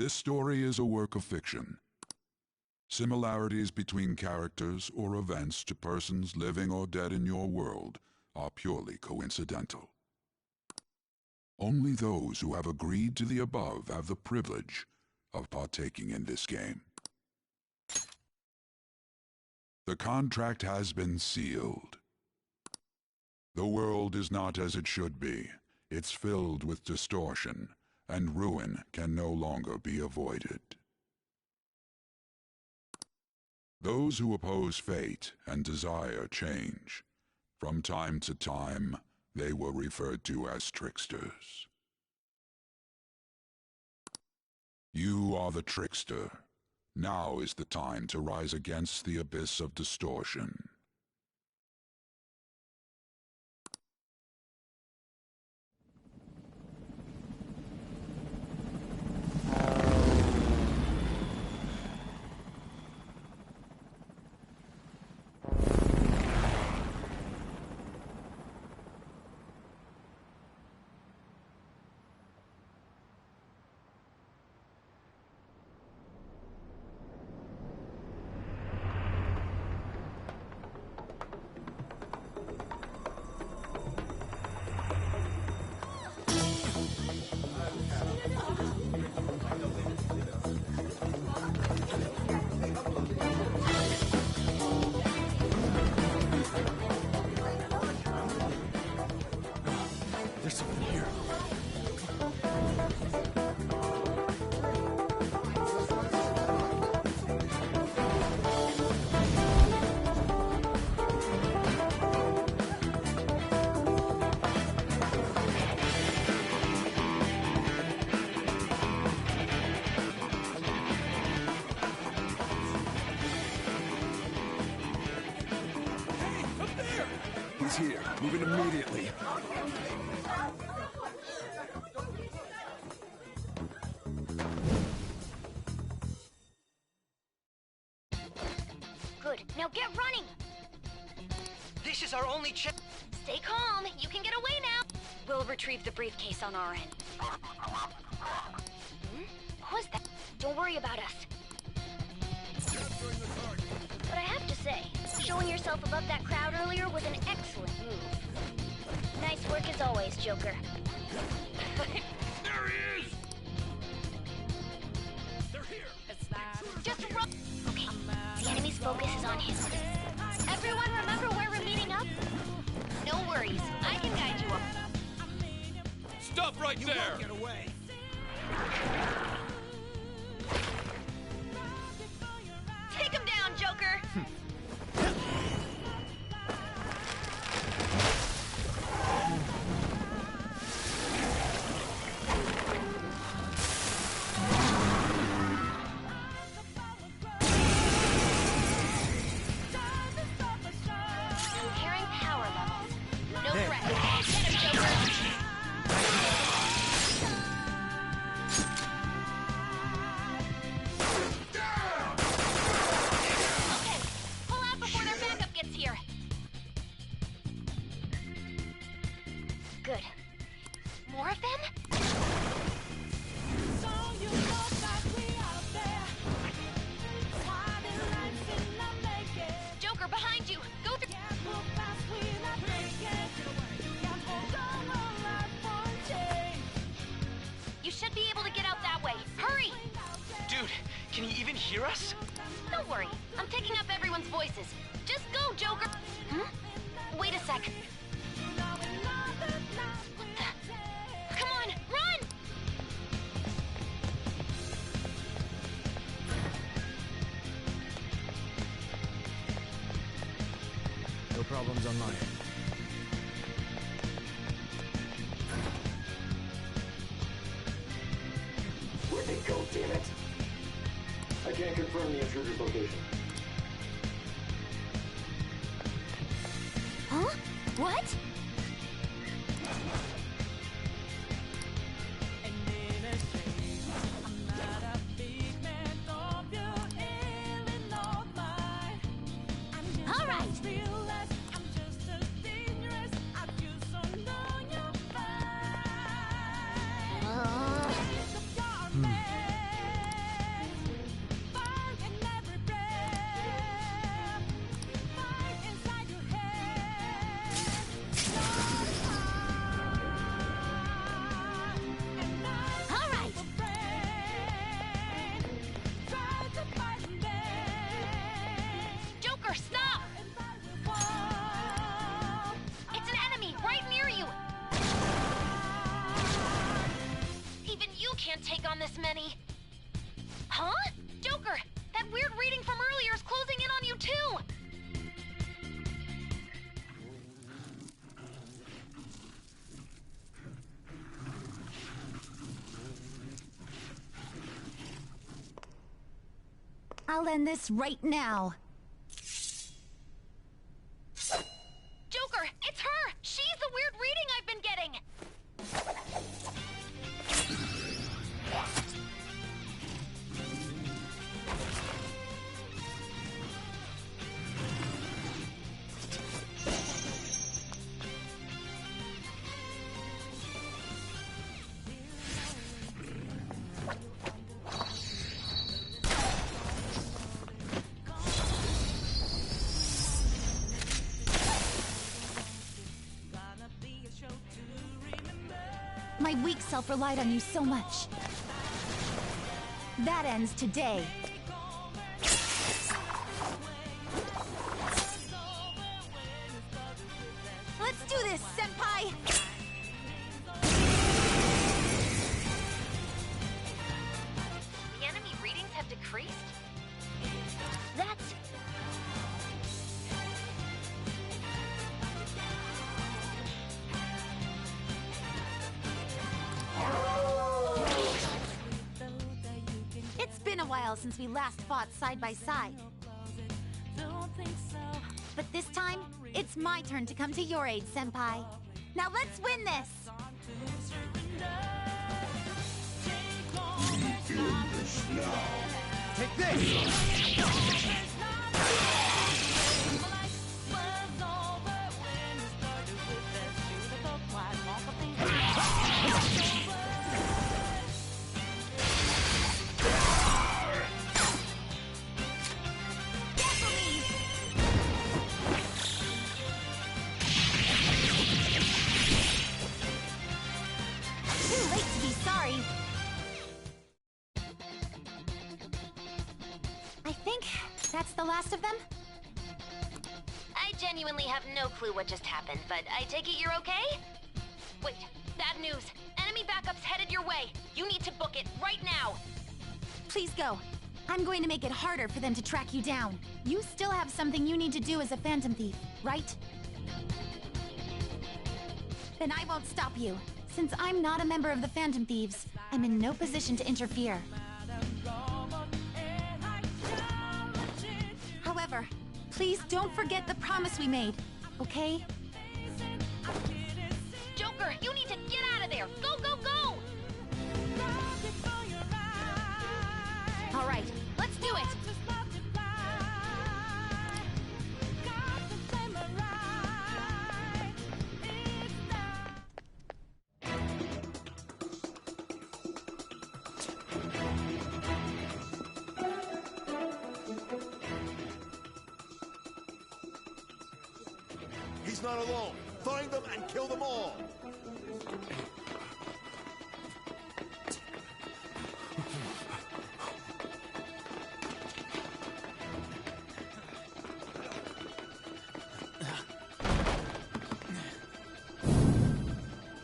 This story is a work of fiction. Similarities between characters or events to persons living or dead in your world are purely coincidental. Only those who have agreed to the above have the privilege of partaking in this game. The contract has been sealed. The world is not as it should be. It's filled with distortion, and ruin can no longer be avoided. Those who oppose fate and desire change. From time to time, they were referred to as tricksters. You are the trickster. Now is the time to rise against the abyss of distortion. There's something here. Hey, up there! He's here. Moving immediately. Good. Now get running! This is our only chance. Stay calm. You can get away now. We'll retrieve the briefcase on our end. What was that? Don't worry about us. But I have to say, showing yourself above that crowd earlier was an excellent move. Nice work as always, Joker. There he is! They're here! Just run! Okay, the enemy's focus is on him. Everyone remember where we're meeting up? No worries, I can guide you up. Stop right there! You won't get away. Take him down, Joker! Comparing power levels. No threat. Get him, Joker! Okay, pull out before their backup gets here. Good. More of them? Joker, behind you! Go through... You should be able to get out that way. Hurry! Dude, can he even hear us? Don't worry. I'm taking up everyone's voices. Just go, Joker! Wait a sec. What the... Come on, run! No problems on my end. Where'd they go, damn it? I can't confirm the intruder's location. Huh? What? All right. I'll end this right now. Joker, it's her! She's the weird reading I've been getting! My weak self relied on you so much. That ends today. Let's do this, Senpai! The enemy readings have decreased? That's... It's been a while since we last fought side by side. But this time, it's my turn to come to your aid, Senpai. Now let's win this! Take this! Too late to be sorry. I think that's the last of them. I genuinely have no clue what just happened, but I take it you're okay? Wait, bad news. Enemy backup's headed your way. You need to book it right now. Please go. I'm going to make it harder for them to track you down. You still have something you need to do as a Phantom Thief, right? Then I won't stop you. Since I'm not a member of the Phantom Thieves, I'm in no position to interfere. However, please don't forget the promise we made, okay? Joker, you need to get out of there! Go, go, go! All right, let's do it! He's not alone. Find them and kill them all.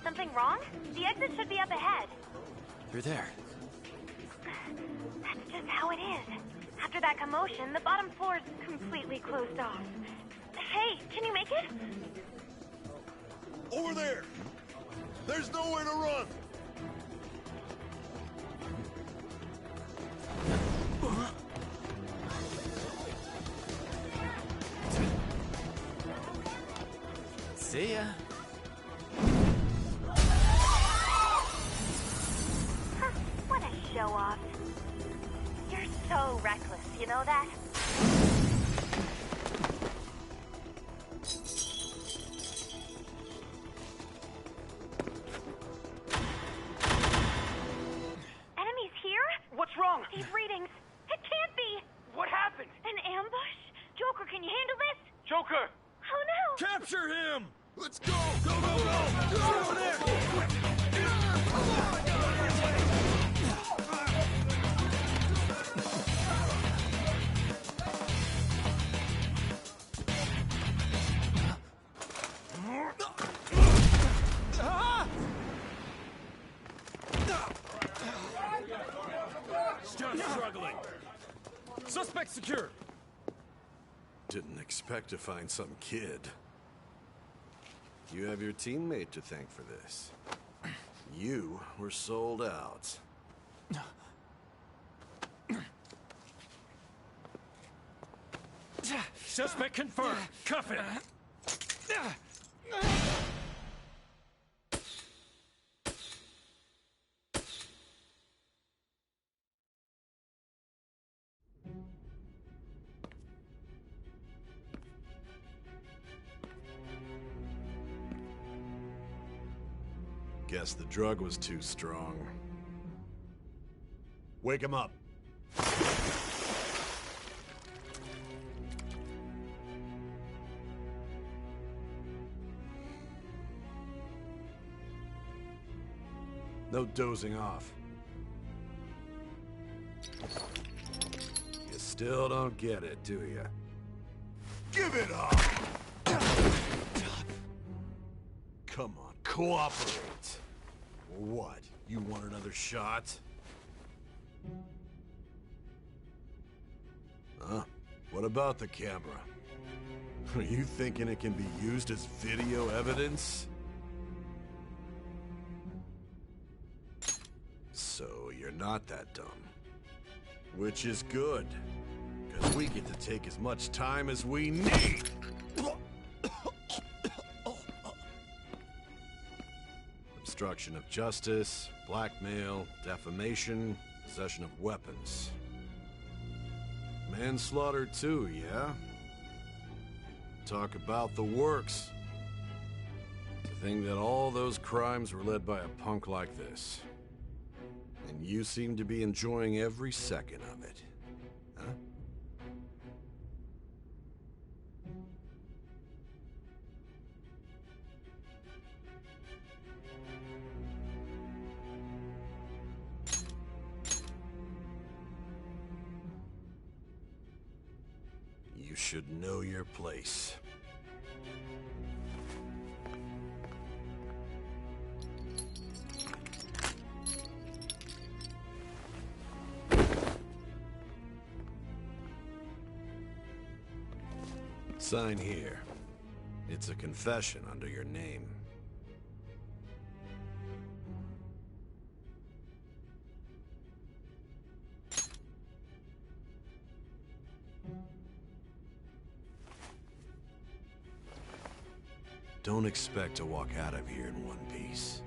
Something wrong? The exit should be up ahead. You're there. That's just how it is. After that commotion, the bottom floor's completely closed off. Hey, can you make it? Over there. There's nowhere to run. See ya. Huh, what a show-off. You're so reckless, you know that? Enemies here? What's wrong? These readings. It can't be! What happened? An ambush? Joker, can you handle this? Joker! Oh no! Capture him! Let's go! Go, go, go! Go over there! Just struggling. Suspect secure. Didn't expect to find some kid. You have your teammate to thank for this. You were sold out. Suspect confirmed. Cuff it. Guess the drug was too strong. Wake him up. No dozing off. You still don't get it, do you? Give it up! Come on, cooperate. Or what? You want another shot? Huh? What about the camera? Are you thinking it can be used as video evidence? So you're not that dumb. Which is good, because we get to take as much time as we need! Obstruction of justice, blackmail, defamation, possession of weapons. Manslaughter too, yeah? Talk about the works. To think that all those crimes were led by a punk like this. And you seem to be enjoying every second of it. Huh? You should know your place. Sign here. It's a confession under your name. Don't expect to walk out of here in one piece.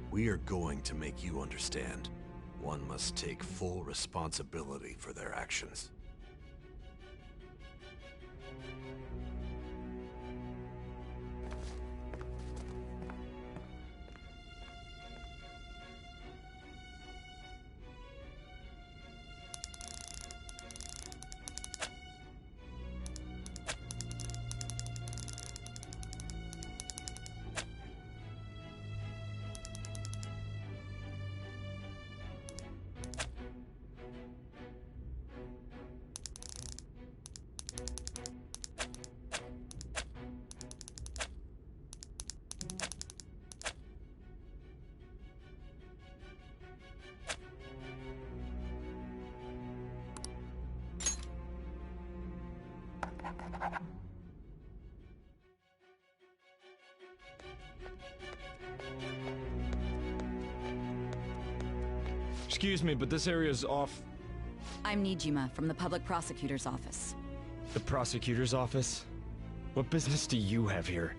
We are going to make you understand. One must take full responsibility for their actions. Excuse me, but this area's off. I'm Nijima from the public prosecutor's office. The prosecutor's office? What business do you have here?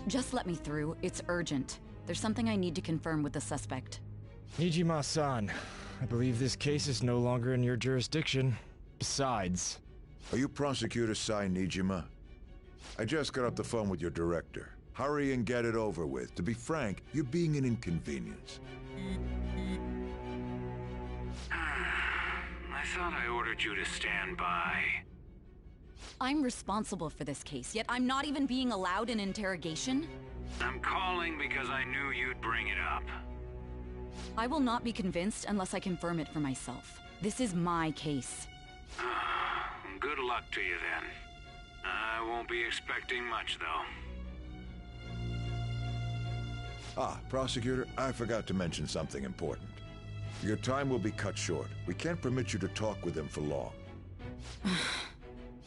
Just let me through. It's urgent. There's something I need to confirm with the suspect. Nijima-san, I believe this case is no longer in your jurisdiction. Besides... Are you Prosecutor Sai Nijima? I just got off the phone with your director. Hurry and get it over with. To be frank, you're being an inconvenience. I thought I ordered you to stand by. I'm responsible for this case, yet I'm not even being allowed an interrogation? I'm calling because I knew you'd bring it up. I will not be convinced unless I confirm it for myself. This is my case. Good luck to you then. I won't be expecting much, though. Ah, Prosecutor, I forgot to mention something important. Your time will be cut short. We can't permit you to talk with him for long.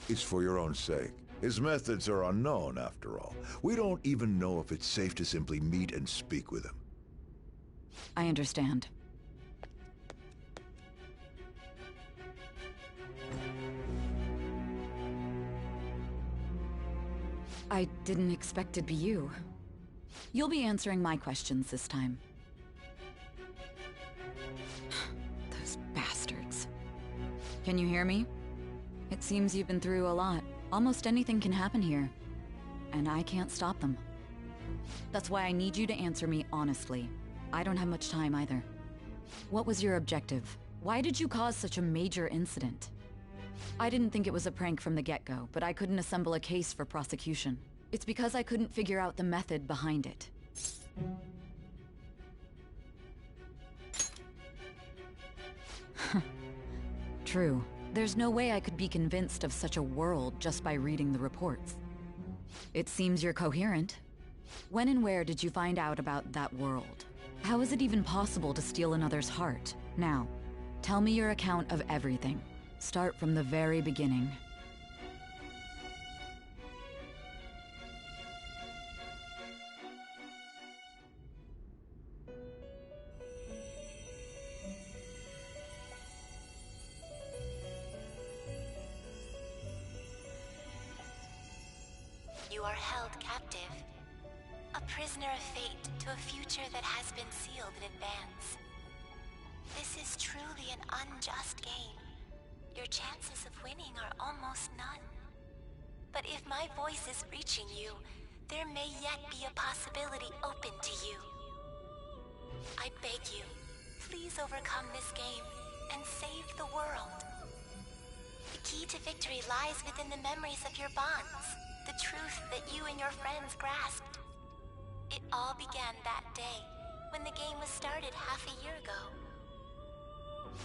It's for your own sake. His methods are unknown, after all. We don't even know if it's safe to simply meet and speak with him. I understand. I didn't expect it'd be you. You'll be answering my questions this time. Those bastards. Can you hear me? It seems you've been through a lot. Almost anything can happen here. And I can't stop them. That's why I need you to answer me honestly. I don't have much time either. What was your objective? Why did you cause such a major incident? I didn't think it was a prank from the get-go, but I couldn't assemble a case for prosecution. It's because I couldn't figure out the method behind it. True. There's no way I could be convinced of such a world just by reading the reports. It seems you're coherent. When and where did you find out about that world? How is it even possible to steal another's heart? Now, tell me your account of everything. Start from the very beginning. You are held captive. A prisoner of fate to a future that has been sealed in advance. This is truly an unjust game. Your chances of winning are almost none. But if my voice is reaching you, there may yet be a possibility open to you. I beg you, please overcome this game and save the world. The key to victory lies within the memories of your bonds, the truth that you and your friends grasped. It all began that day, when the game was started half a year ago.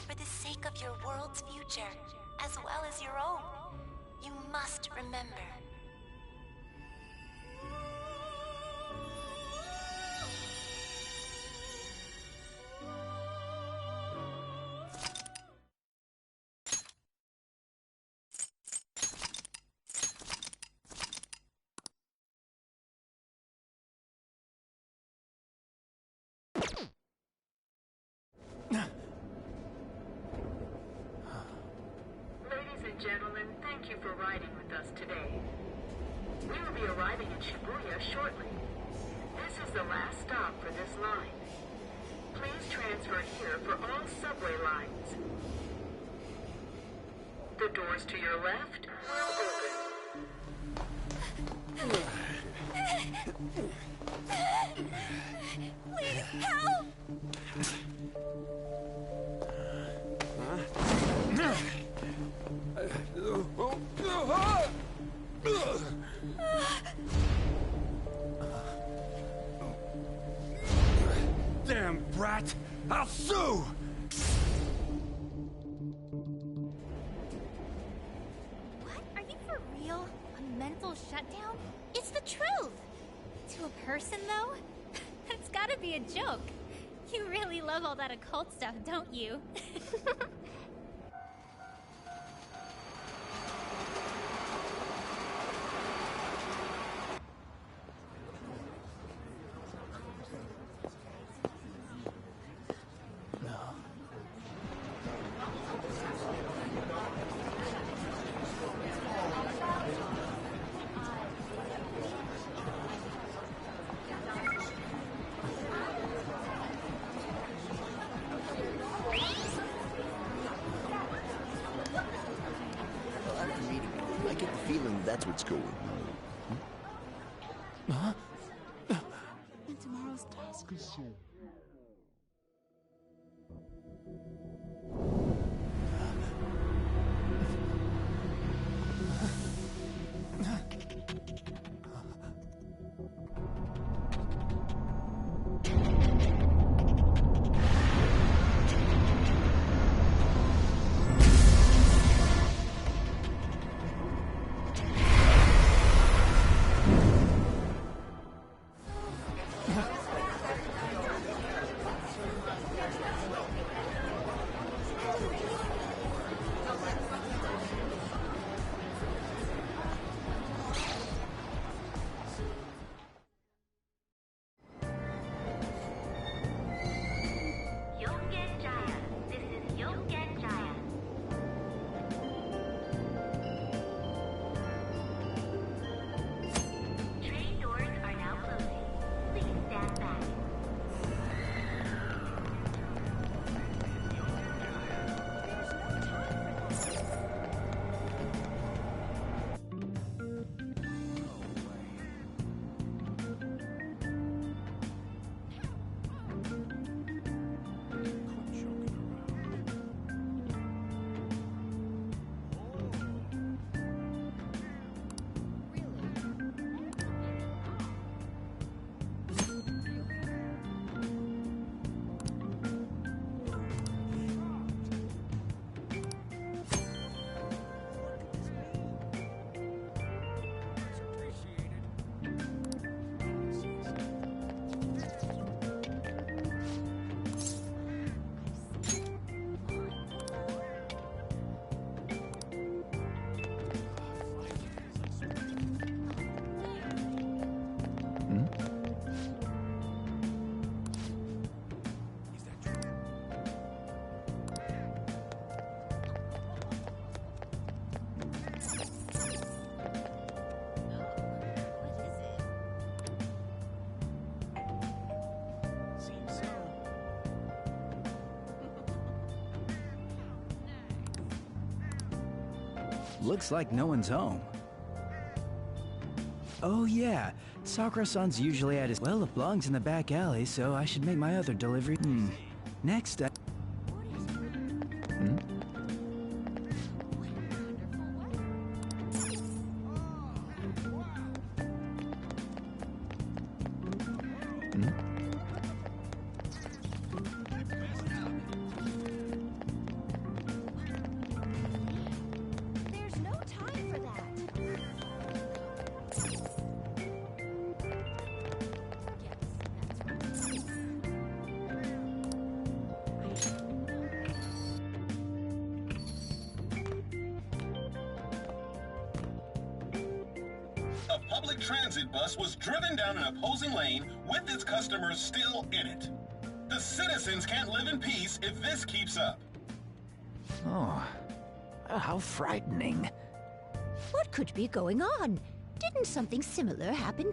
For the sake of your world's future, as well as your own, you must remember. Ladies and gentlemen, thank you for riding with us today. We will be arriving in Shibuya shortly. This is the last stop for this line. Please transfer here for all subway lines. The doors to your left will open. Please help! Damn brat! I'll sue! What? Are you for real? A mental shutdown? It's the truth! To a person, though? That's gotta be a joke. You really love all that occult stuff, don't you? I get the feeling that's what's going on. Huh? And tomorrow's task is soon. Looks like no one's home. Oh yeah, Sakura-san's usually at his... Well, it belongs in the back alley, so I should make my other delivery. Next I... There's no time for that. A public transit bus was driven down an opposing lane with its customers still in it. The citizens can't live in peace if this keeps up. Oh, how frightening. What could be going on? Didn't something similar happen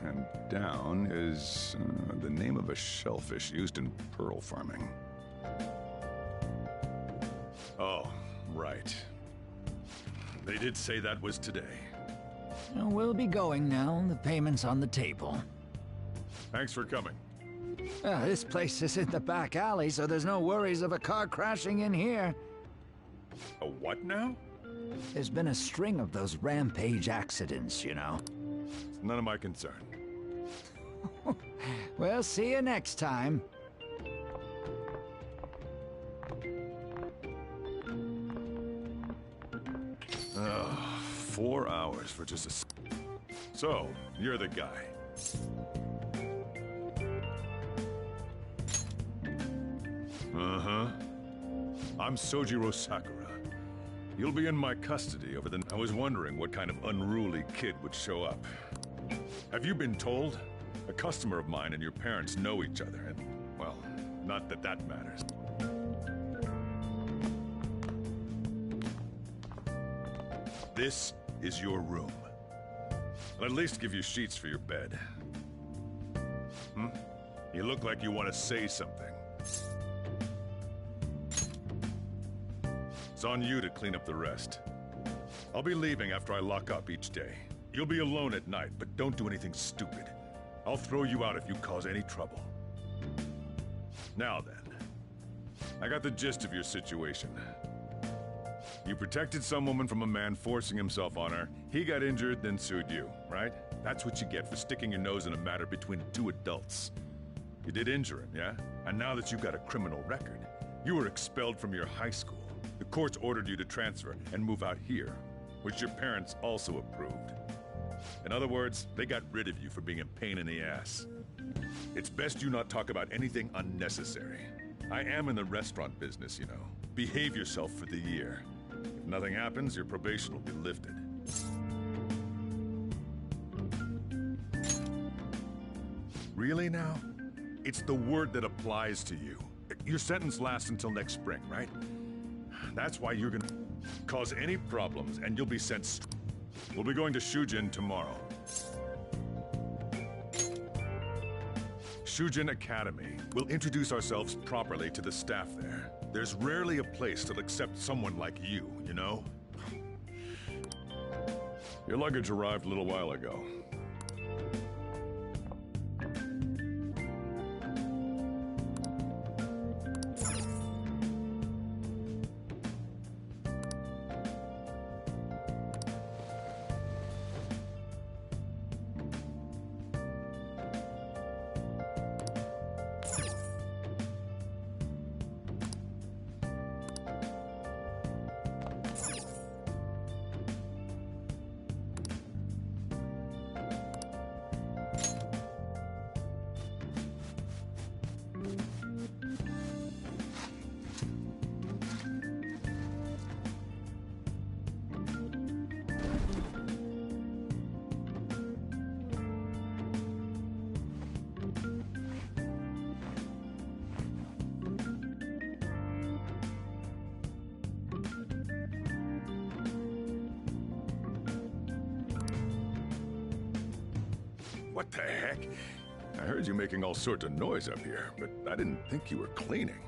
And down is the name of a shellfish used in pearl farming. Oh, right. They did say that was today. We'll be going now. The payment's on the table. Thanks for coming. This place is in the back alley, so there's no worries of a car crashing in here. A what now? There's been a string of those rampage accidents, you know. It's none of my concern. We'll see you next time. Ugh, 4 hours for just a... So, you're the guy. Uh-huh. I'm Sojiro Sakura. You'll be in my custody over the... I was wondering what kind of unruly kid would show up. Have you been told? A customer of mine and your parents know each other, and, well, not that that matters. This is your room. I'll at least give you sheets for your bed. You look like you want to say something. It's on you to clean up the rest. I'll be leaving after I lock up each day. You'll be alone at night, but don't do anything stupid. I'll throw you out if you cause any trouble. Now then, I got the gist of your situation. You protected some woman from a man forcing himself on her. He got injured, then sued you, right? That's what you get for sticking your nose in a matter between two adults. You did injure him, yeah? And now that you've got a criminal record, you were expelled from your high school. The courts ordered you to transfer and move out here, which your parents also approved. In other words, they got rid of you for being a pain in the ass. It's best you not talk about anything unnecessary. I am in the restaurant business, you know. Behave yourself for the year. If nothing happens, your probation will be lifted. Really now? It's the word that applies to you. Your sentence lasts until next spring, right? That's why you're gonna cause any problems and you'll be sent. We'll be going to Shujin tomorrow. Shujin Academy. We'll introduce ourselves properly to the staff there. There's rarely a place that'll accept someone like you, you know? Your luggage arrived a little while ago. What the heck? I heard you making all sorts of noise up here, but I didn't think you were cleaning.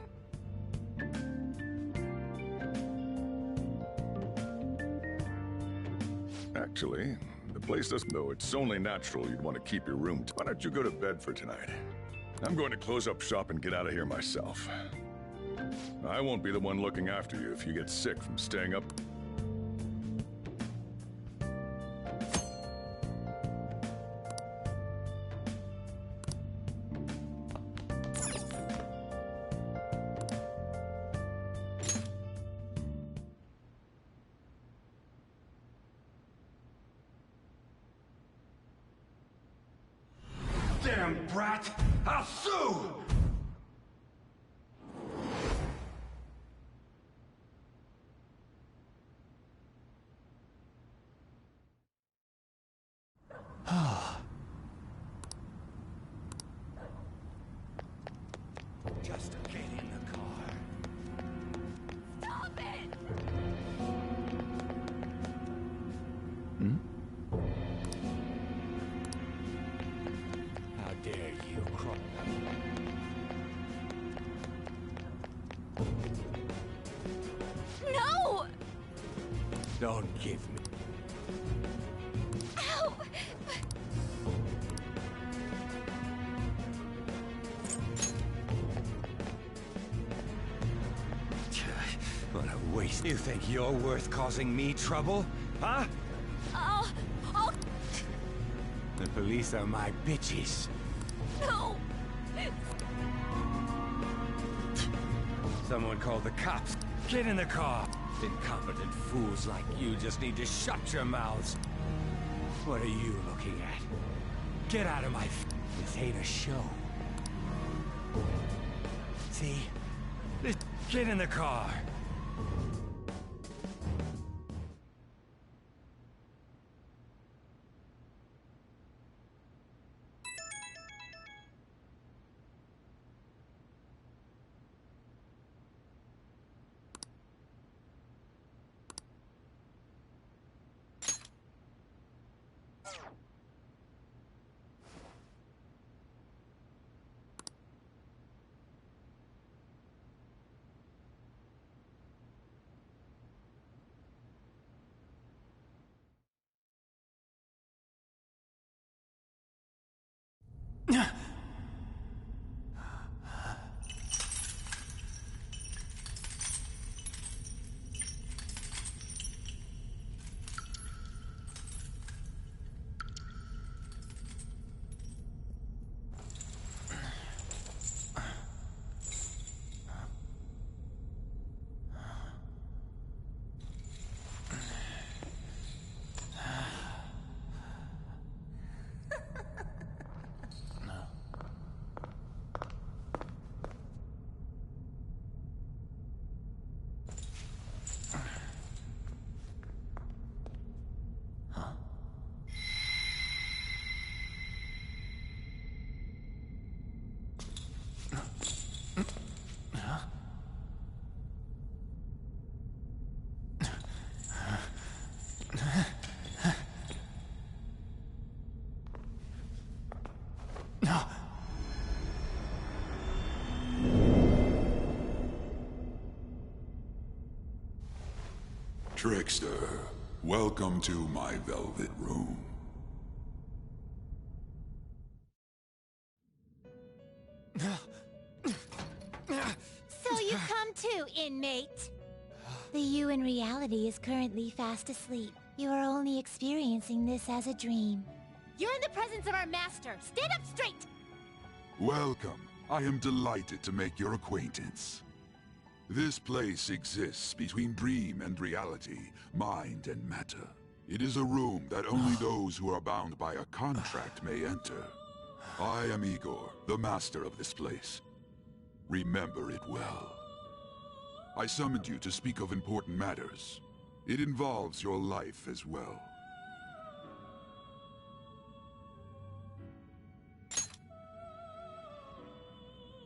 Actually, the place doesn't, though it's only natural you'd want to keep your room. Why don't you go to bed for tonight? I'm going to close up shop and get out of here myself. I won't be the one looking after you if you get sick from staying up. Damn brat! I'll sue! Just get in the car. Stop it! How dare you crawl? No! Don't give me. Ow! What a waste. You think you're worth causing me trouble? Huh? I'll... The police are my bitches. No! Someone called the cops. Get in the car. Incompetent fools like you just need to shut your mouths. What are you looking at? Get out of my This ain't a show. See? Get in the car. Trickster, welcome to my velvet room. So you come too, inmate. The you in reality is currently fast asleep. You are only experiencing this as a dream. You're in the presence of our master. Stand up straight! Welcome. I am delighted to make your acquaintance. This place exists between dream and reality, mind and matter. It is a room that only those who are bound by a contract may enter. I am Igor, the master of this place. Remember it well. I summoned you to speak of important matters. It involves your life as well.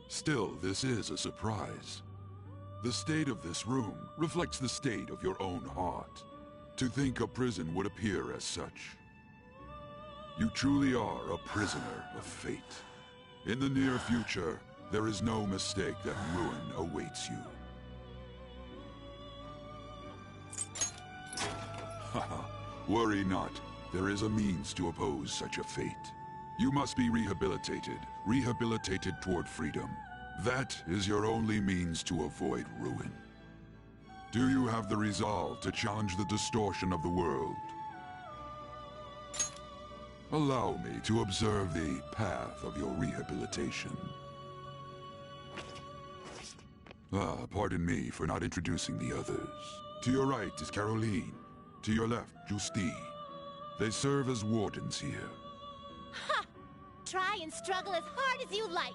Still, this is a surprise. The state of this room reflects the state of your own heart. To think a prison would appear as such. You truly are a prisoner of fate. In the near future, there is no mistake that ruin awaits you. Worry not. There is a means to oppose such a fate. You must be rehabilitated toward freedom. That is your only means to avoid ruin. Do you have the resolve to challenge the distortion of the world? Allow me to observe the path of your rehabilitation. Pardon me for not introducing the others. To your right is Caroline. To your left, Justine. They serve as wardens here. Ha! Try and struggle as hard as you like!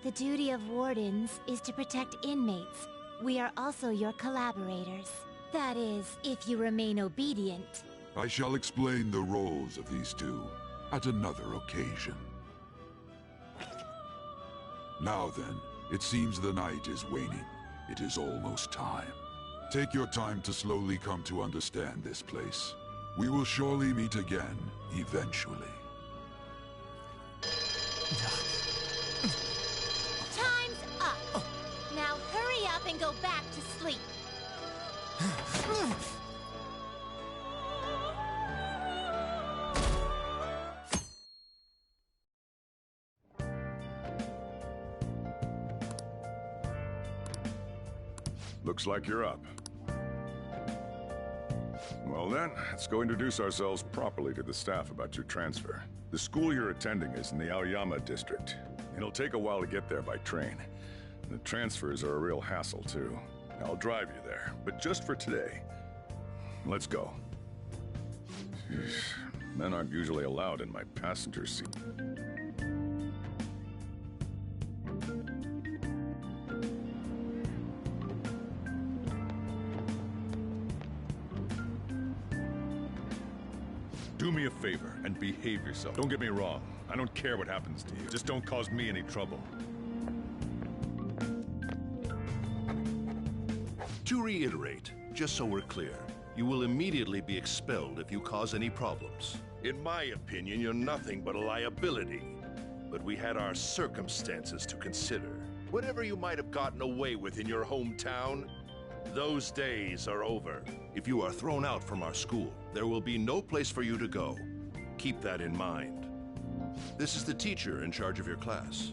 The duty of wardens is to protect inmates. We are also your collaborators. That is, if you remain obedient. I shall explain the roles of these two at another occasion. Now then, it seems the night is waning. It is almost time. Take your time to slowly come to understand this place. We will surely meet again, eventually. Time's up! Now hurry up and go back to sleep. Looks like you're up. Well then, let's go introduce ourselves properly to the staff about your transfer. The school you're attending is in the Aoyama district. It'll take a while to get there by train. The transfers are a real hassle too. I'll drive you there, but just for today. Let's go. Men aren't usually allowed in my passenger seat. Do me a favor and behave yourself. Don't get me wrong. I don't care what happens to you. Just don't cause me any trouble. To reiterate, just so we're clear, you will immediately be expelled if you cause any problems. In my opinion, you're nothing but a liability. But we had our circumstances to consider. Whatever you might have gotten away with in your hometown, those days are over. If you are thrown out from our school, there will be no place for you to go. Keep that in mind. This is the teacher in charge of your class.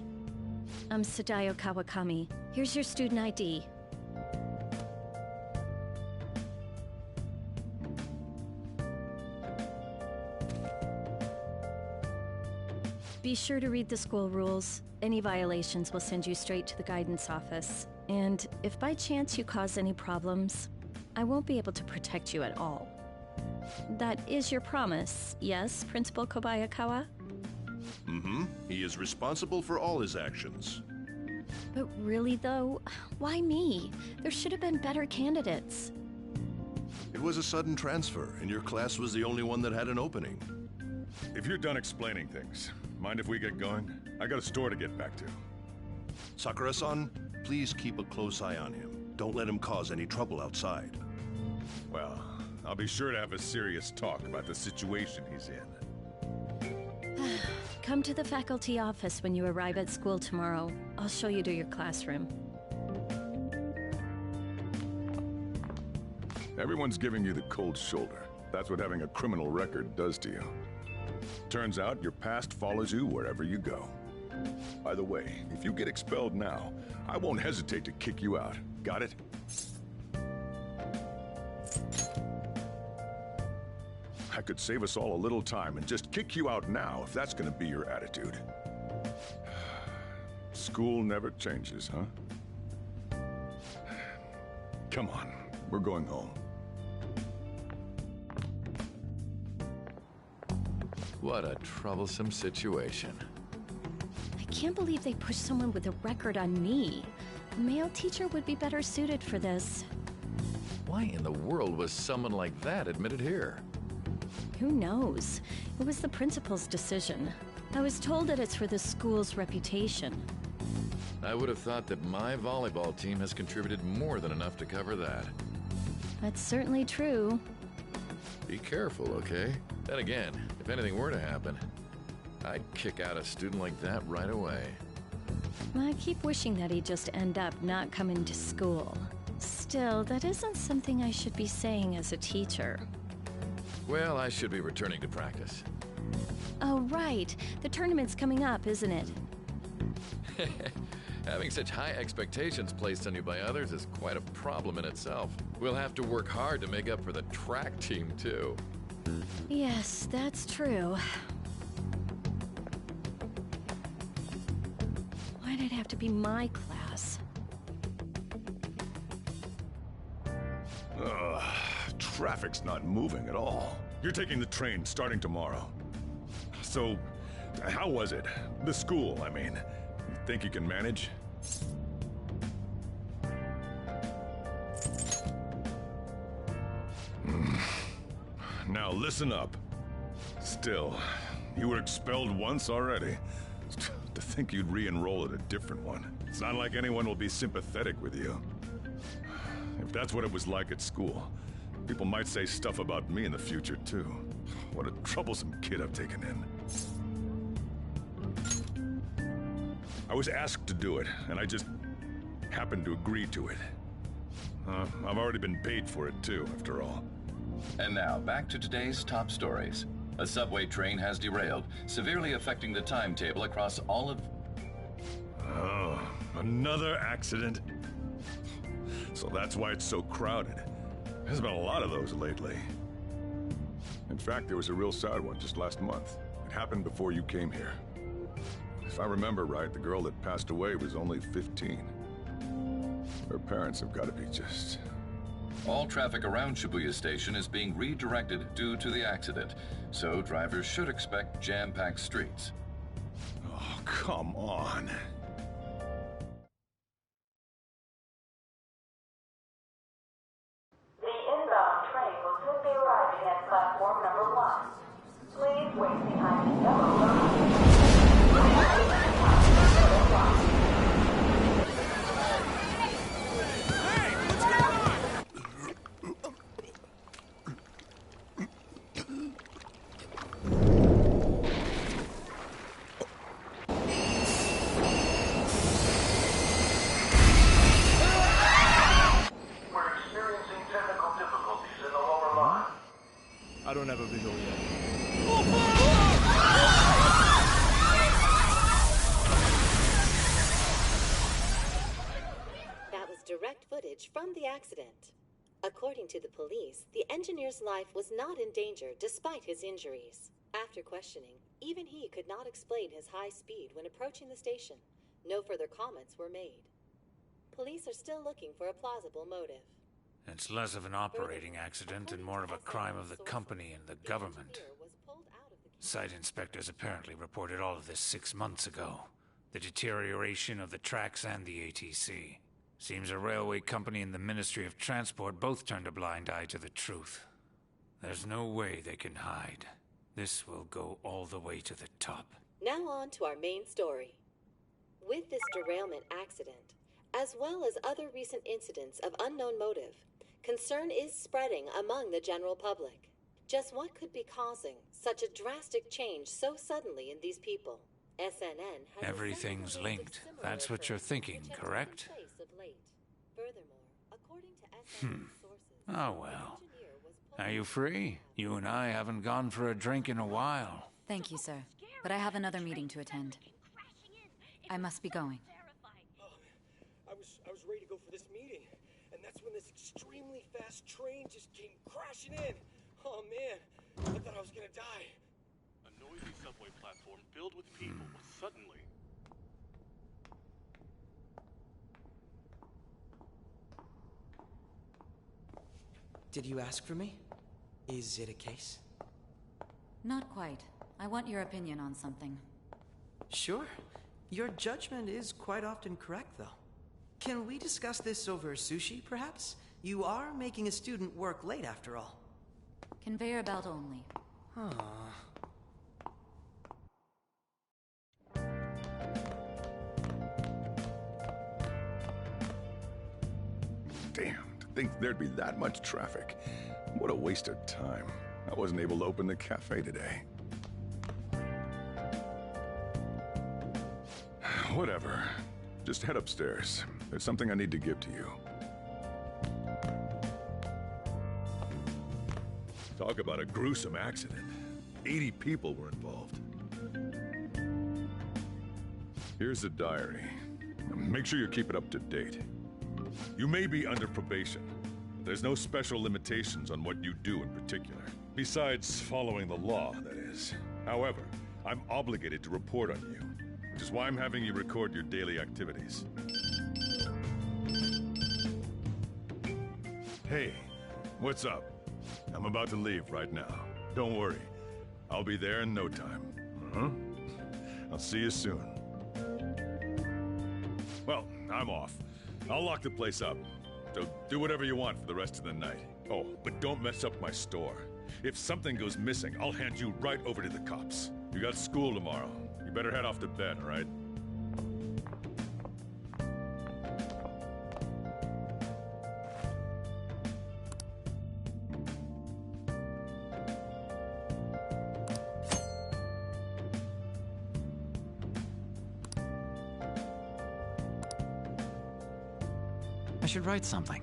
I'm Sadayo Kawakami. Here's your student ID. Be sure to read the school rules. Any violations will send you straight to the guidance office. And if by chance you cause any problems, I won't be able to protect you at all. That is your promise, yes, Principal Kobayakawa? Mm-hmm. He is responsible for all his actions. But really though, why me? There should have been better candidates. It was a sudden transfer, and your class was the only one that had an opening. If you're done explaining things, mind if we get going? I got a store to get back to. Sakura-san, please keep a close eye on him. Don't let him cause any trouble outside. Well, I'll be sure to have a serious talk about the situation he's in. Come to the faculty office when you arrive at school tomorrow. I'll show you to your classroom. Everyone's giving you the cold shoulder. That's what having a criminal record does to you. Turns out your past follows you wherever you go. By the way, if you get expelled now, I won't hesitate to kick you out. Got it? I could save us all a little time and just kick you out now if that's gonna be your attitude. School never changes, huh? Come on, we're going home. What a troublesome situation. I can't believe they pushed someone with a record on me. A male teacher would be better suited for this. Why in the world was someone like that admitted here? Who knows? It was the principal's decision. I was told that it's for the school's reputation. I would have thought that my volleyball team has contributed more than enough to cover that. That's certainly true. Be careful, okay? Then again, if anything were to happen, I'd kick out a student like that right away. I keep wishing that he'd just end up not coming to school. Still, that isn't something I should be saying as a teacher. Well, I should be returning to practice. Oh, right. The tournament's coming up, isn't it? Having such high expectations placed on you by others is quite a problem in itself. We'll have to work hard to make up for the track team, too. Yes, that's true. Why'd it have to be my class? Traffic's not moving at all. You're taking the train starting tomorrow. So, how was it? The school, I mean. You think you can manage? Now listen up. Still, you were expelled once already. To think you'd re-enroll at a different one. It's not like anyone will be sympathetic with you. If that's what it was like at school, people might say stuff about me in the future, too. What a troublesome kid I've taken in. I was asked to do it, and I just happened to agree to it. I've already been paid for it, too, after all. And now, back to today's top stories. A subway train has derailed, severely affecting the timetable across all of... Oh, another accident? So that's why it's so crowded. There's been a lot of those lately. In fact, there was a real sad one just last month. It happened before you came here. If I remember right, the girl that passed away was only 15. Her parents have got to be just... All traffic around Shibuya Station is being redirected due to the accident, so drivers should expect jam-packed streets. Oh, come on. The inbound train will soon be arriving at platform number 1. Please wait behind the yellow line. I don't have a visual yet. That was direct footage from the accident. According to the police, the engineer's life was not in danger despite his injuries. After questioning, even he could not explain his high speed when approaching the station. No further comments were made. Police are still looking for a plausible motive. It's less of an operating accident and more of a crime of the company and the government. Site inspectors apparently reported all of this 6 months ago. The deterioration of the tracks and the ATC. Seems a railway company and the Ministry of Transport both turned a blind eye to the truth. There's no way they can hide. This will go all the way to the top. Now on to our main story. With this derailment accident, as well as other recent incidents of unknown motive, concern is spreading among the general public. Just what could be causing such a drastic change so suddenly in these people? SNN has Everything's linked. That's what you're thinking, correct? Furthermore, according to SNN sources, Oh well. Are you free? You and I haven't gone for a drink in a while. Thank you, sir. But I have another meeting to attend. I must be going. I was ready to go for this meeting, and that's when this extremely fast train just came crashing in. Oh man, I thought I was gonna die. A noisy subway platform filled with people was suddenly... Did you ask for me? Is it a case? Not quite. I want your opinion on something. Sure. Your judgment is quite often correct, though. Can we discuss this over sushi, perhaps? You are making a student work late, after all. Conveyor belt only. Damn, to think there'd be that much traffic. What a waste of time. I wasn't able to open the cafe today. Whatever. Just head upstairs. There's something I need to give to you. Talk about a gruesome accident. 80 people were involved. Here's the diary. Make sure you keep it up to date. You may be under probation. There's no special limitations on what you do in particular. Besides following the law, that is. However, I'm obligated to report on you, which is why I'm having you record your daily activities. Hey, what's up? I'm about to leave right now. Don't worry. I'll be there in no time. I'll see you soon. Well, I'm off. I'll lock the place up. So do whatever you want for the rest of the night. Oh, but don't mess up my store. If something goes missing, I'll hand you right over to the cops. You got school tomorrow. You better head off to bed, all right? I should write something.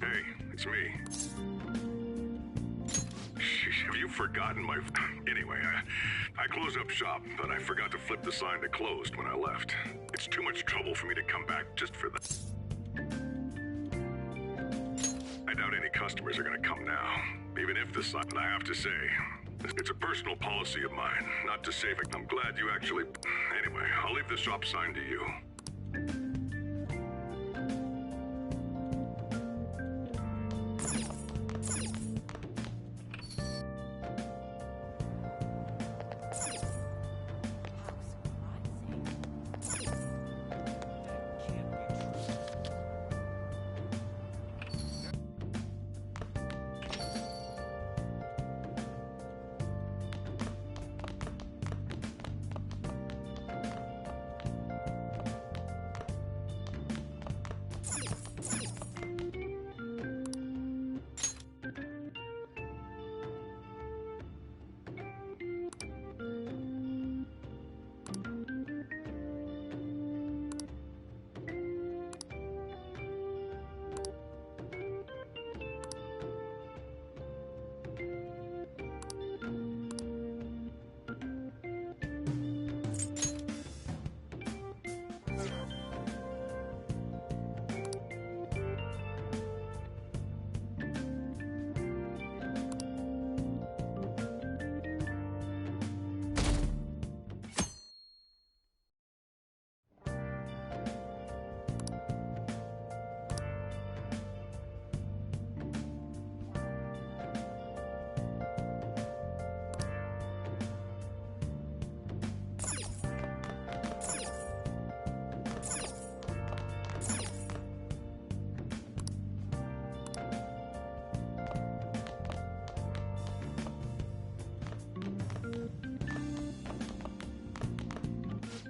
Hey, it's me. Have you forgotten my... Anyway, I closed up shop, but I forgot to flip the sign to closed when I left. It's too much trouble for me to come back just for that. I doubt any customers are gonna come now, even if the sign... I have to say, it's a personal policy of mine, not to save it. I'm glad you actually... Anyway, I'll leave the shop sign to you.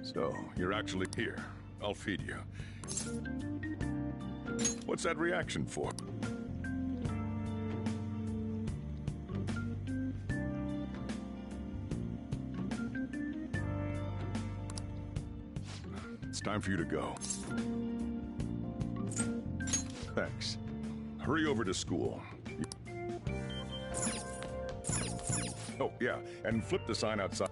So, you're actually here. I'll feed you. What's that reaction for? It's time for you to go. Thanks. Hurry over to school. Oh, yeah, and flip the sign outside.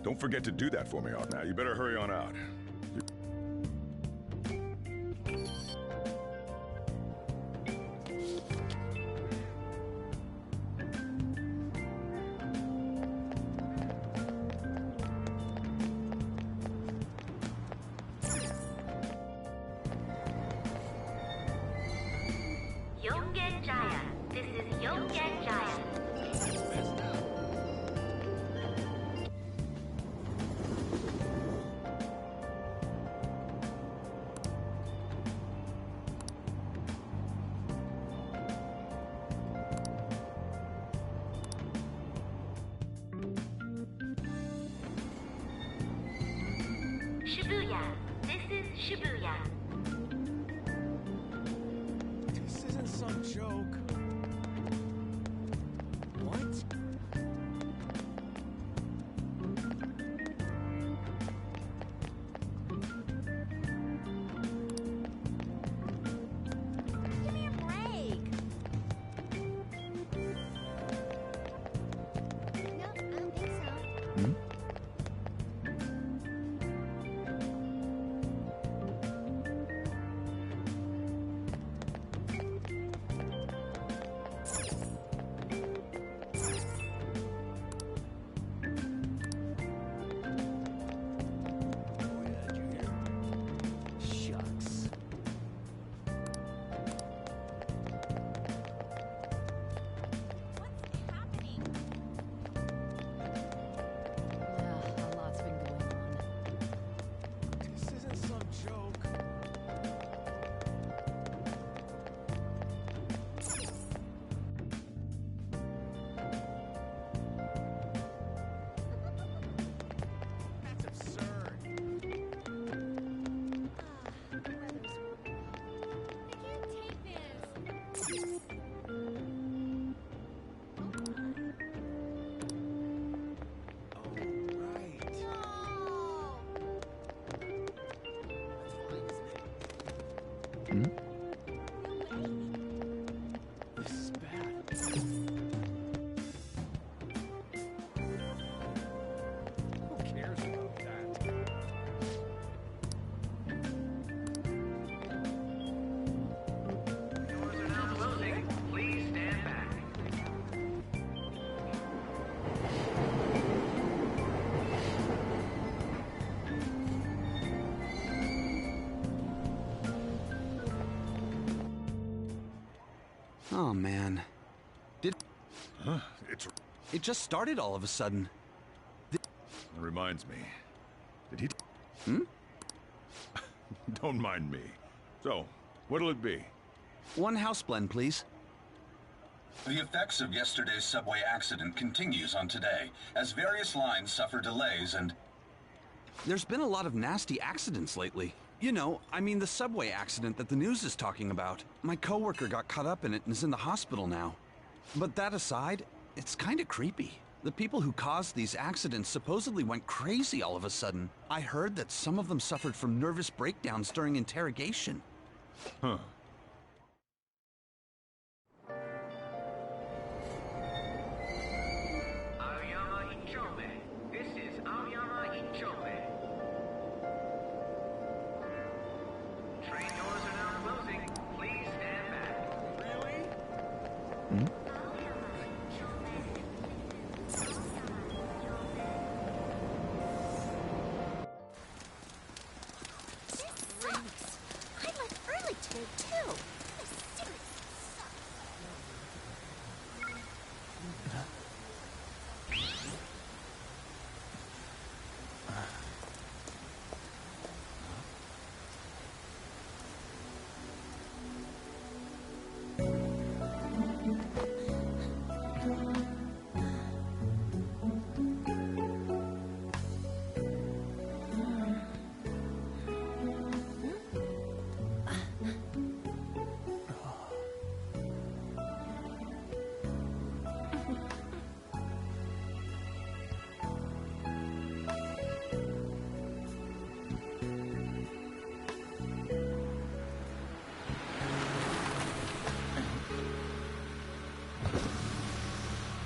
Don't forget to do that for me. Now, you better hurry on out. Yongen Jaya. This is Yongen Jaya. Shibuya. This isn't some joke. What? Give me a break. No, I don't think so. Hmm? Shucks. A lot's been going on. This isn't some joke. That's absurd. Hmm? This is bad. Who cares about that? Doors are now closing. Please stand back. Oh man. Huh? It just started all of a sudden. That reminds me. Did he... Hmm? Don't mind me. So, what'll it be? One house blend, please. The effects of yesterday's subway accident continues on today, as various lines suffer delays and... There's been a lot of nasty accidents lately. You know, I mean the subway accident that the news is talking about. My coworker got caught up in it and is in the hospital now. But that aside, it's kinda creepy. The people who caused these accidents supposedly went crazy all of a sudden. I heard that some of them suffered from nervous breakdowns during interrogation. Huh. Aoyama Ichome. This is Aoyama Ichome. Train doors are now closing. Please stand back. Really? Hmm? I left early today, too. I seriously suck.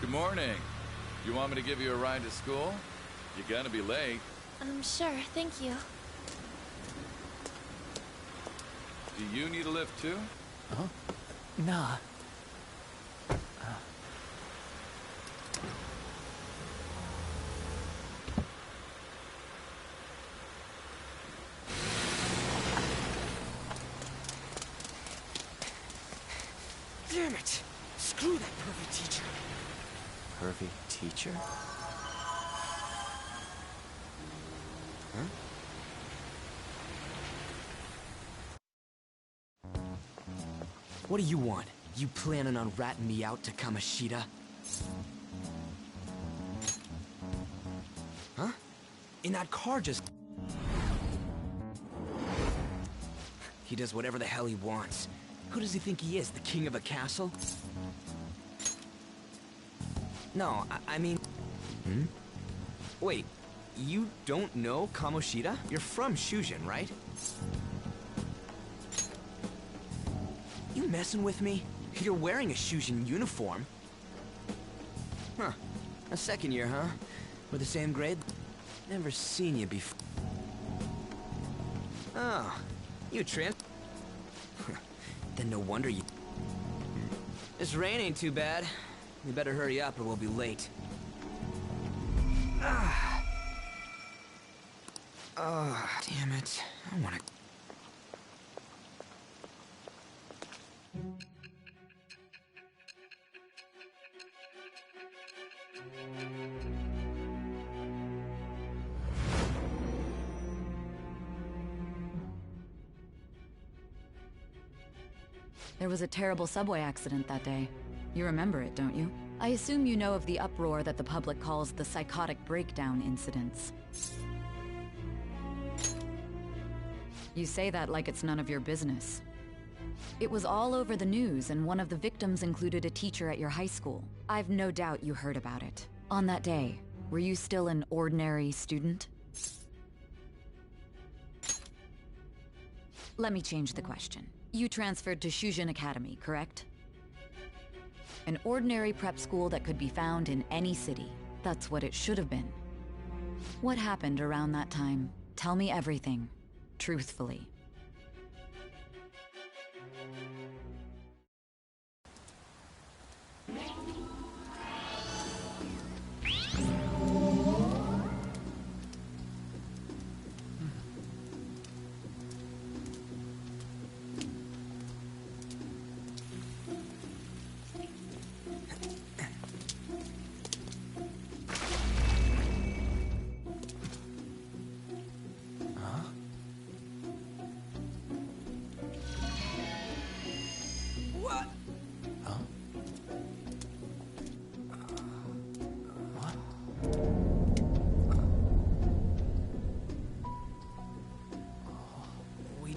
Good morning. You want me to give you a ride to school? You're gonna be late. Sure, thank you. Do you need a lift too? Huh? Nah. Damn it! Screw that pervy teacher. Pervy teacher? Huh? What do you want? You planning on ratting me out to Kamoshida? Huh? In that car just... He does whatever the hell he wants. Who does he think he is, the king of a castle? No, I mean... Hmm? Wait, you don't know Kamoshida? You're from Shujin, right? You messing with me? You're wearing a Shujin uniform. Huh. A second year, huh? We're the same grade? Never seen you before. Oh, you Then no wonder you... This rain ain't too bad. You better hurry up or we'll be late. Oh, damn it. I wanna... There was a terrible subway accident that day. You remember it, don't you? I assume you know of the uproar that the public calls the psychotic breakdown incidents. You say that like it's none of your business. It was all over the news, and one of the victims included a teacher at your high school. I've no doubt you heard about it. On that day, were you still an ordinary student? Let me change the question. You transferred to Shujin Academy, correct? An ordinary prep school that could be found in any city. That's what it should have been. What happened around that time? Tell me everything, truthfully.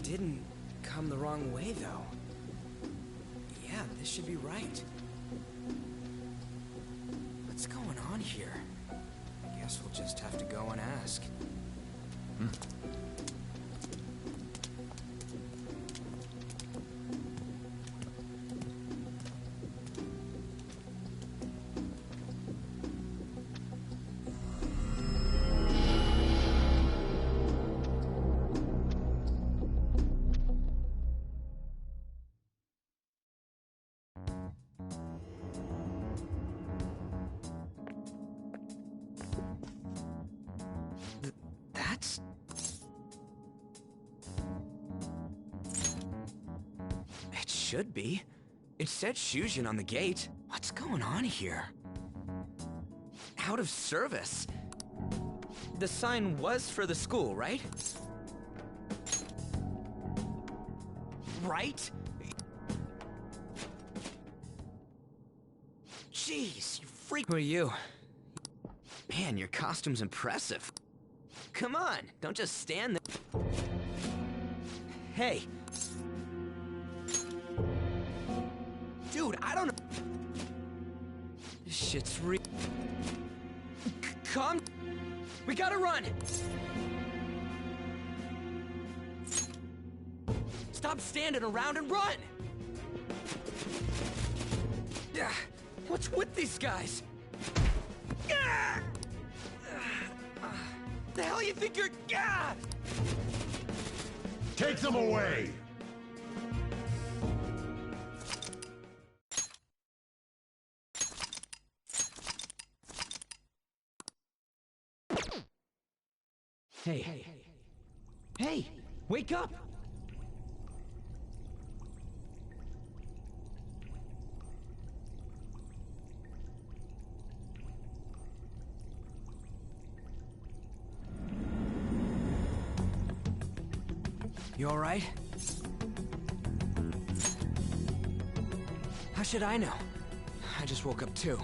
Didn't come the wrong way, though. Yeah, this should be right. What's going on here? I guess we'll just have to go and ask. It should be. It said Shujin on the gate. What's going on here? Out of service. The sign was for the school, right? Right? Jeez, you freak. Who are you? Man, your costume's impressive. Come on, don't just stand there. Hey. Dude, I don't know. This shit's real. Come. We gotta run. Stop standing around and run. What's with these guys? The hell you think you're... Take them away! Hey. Hey, wake up! You all right? How should I know? I just woke up too.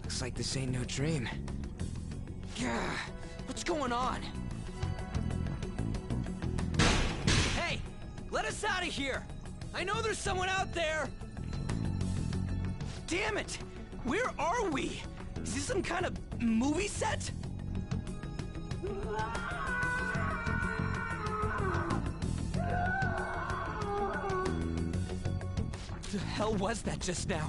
Looks like this ain't no dream. What's going on? Let us out of here! I know there's someone out there! Damn it! Where are we? Is this some kind of movie set? The hell was that just now?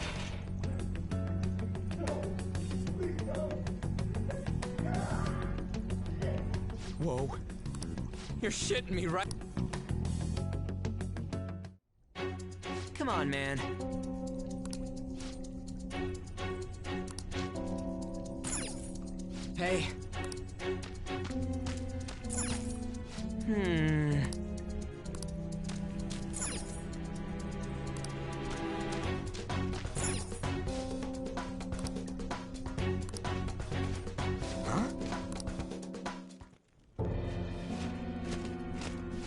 Whoa. You're shitting me, right? Come on, man. Hey.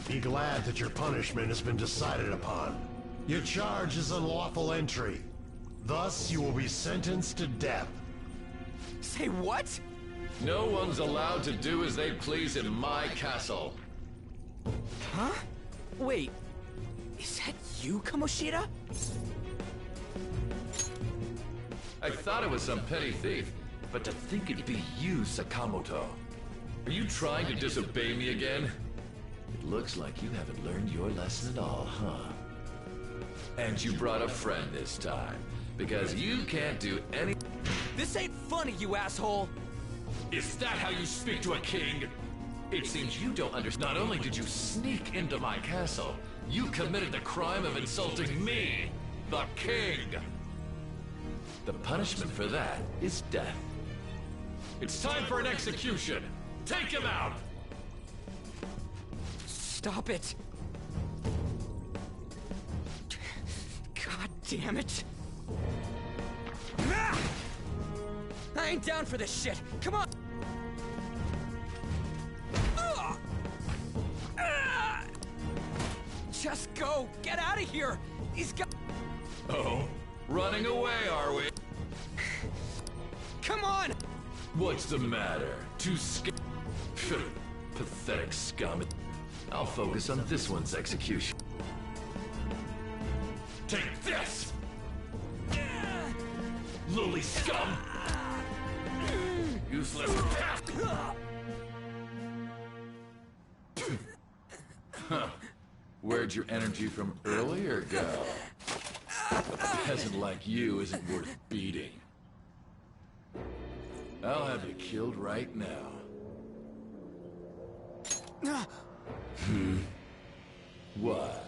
Be glad that your punishment has been decided upon. Your charge is unlawful entry. Thus, you will be sentenced to death. Say what? No one's allowed to do as they please in my castle. Huh? Wait, is that you, Kamoshida? I thought it was some petty thief, but to think it'd be you, Sakamoto. Are you trying to disobey me again? It looks like you haven't learned your lesson at all, huh? And you brought a friend this time, because you can't do any— This ain't funny, you asshole! Is that how you speak to a king? It seems you don't understand. Not only did you sneak into my castle, you committed the crime of insulting me, the king! The punishment for that is death. It's time for an execution! Take him out! Stop it! God damn it! Ah! I ain't down for this shit! Come on! Just go! Get out of here! He's got— Oh? Running away, are we? Come on! What's the matter? Too scared? Pathetic scum. I'll focus on this one's execution. Take this! Lily scum! Useless bastard! Huh. Where'd your energy from earlier go? A peasant like you isn't worth beating. I'll have you killed right now. What?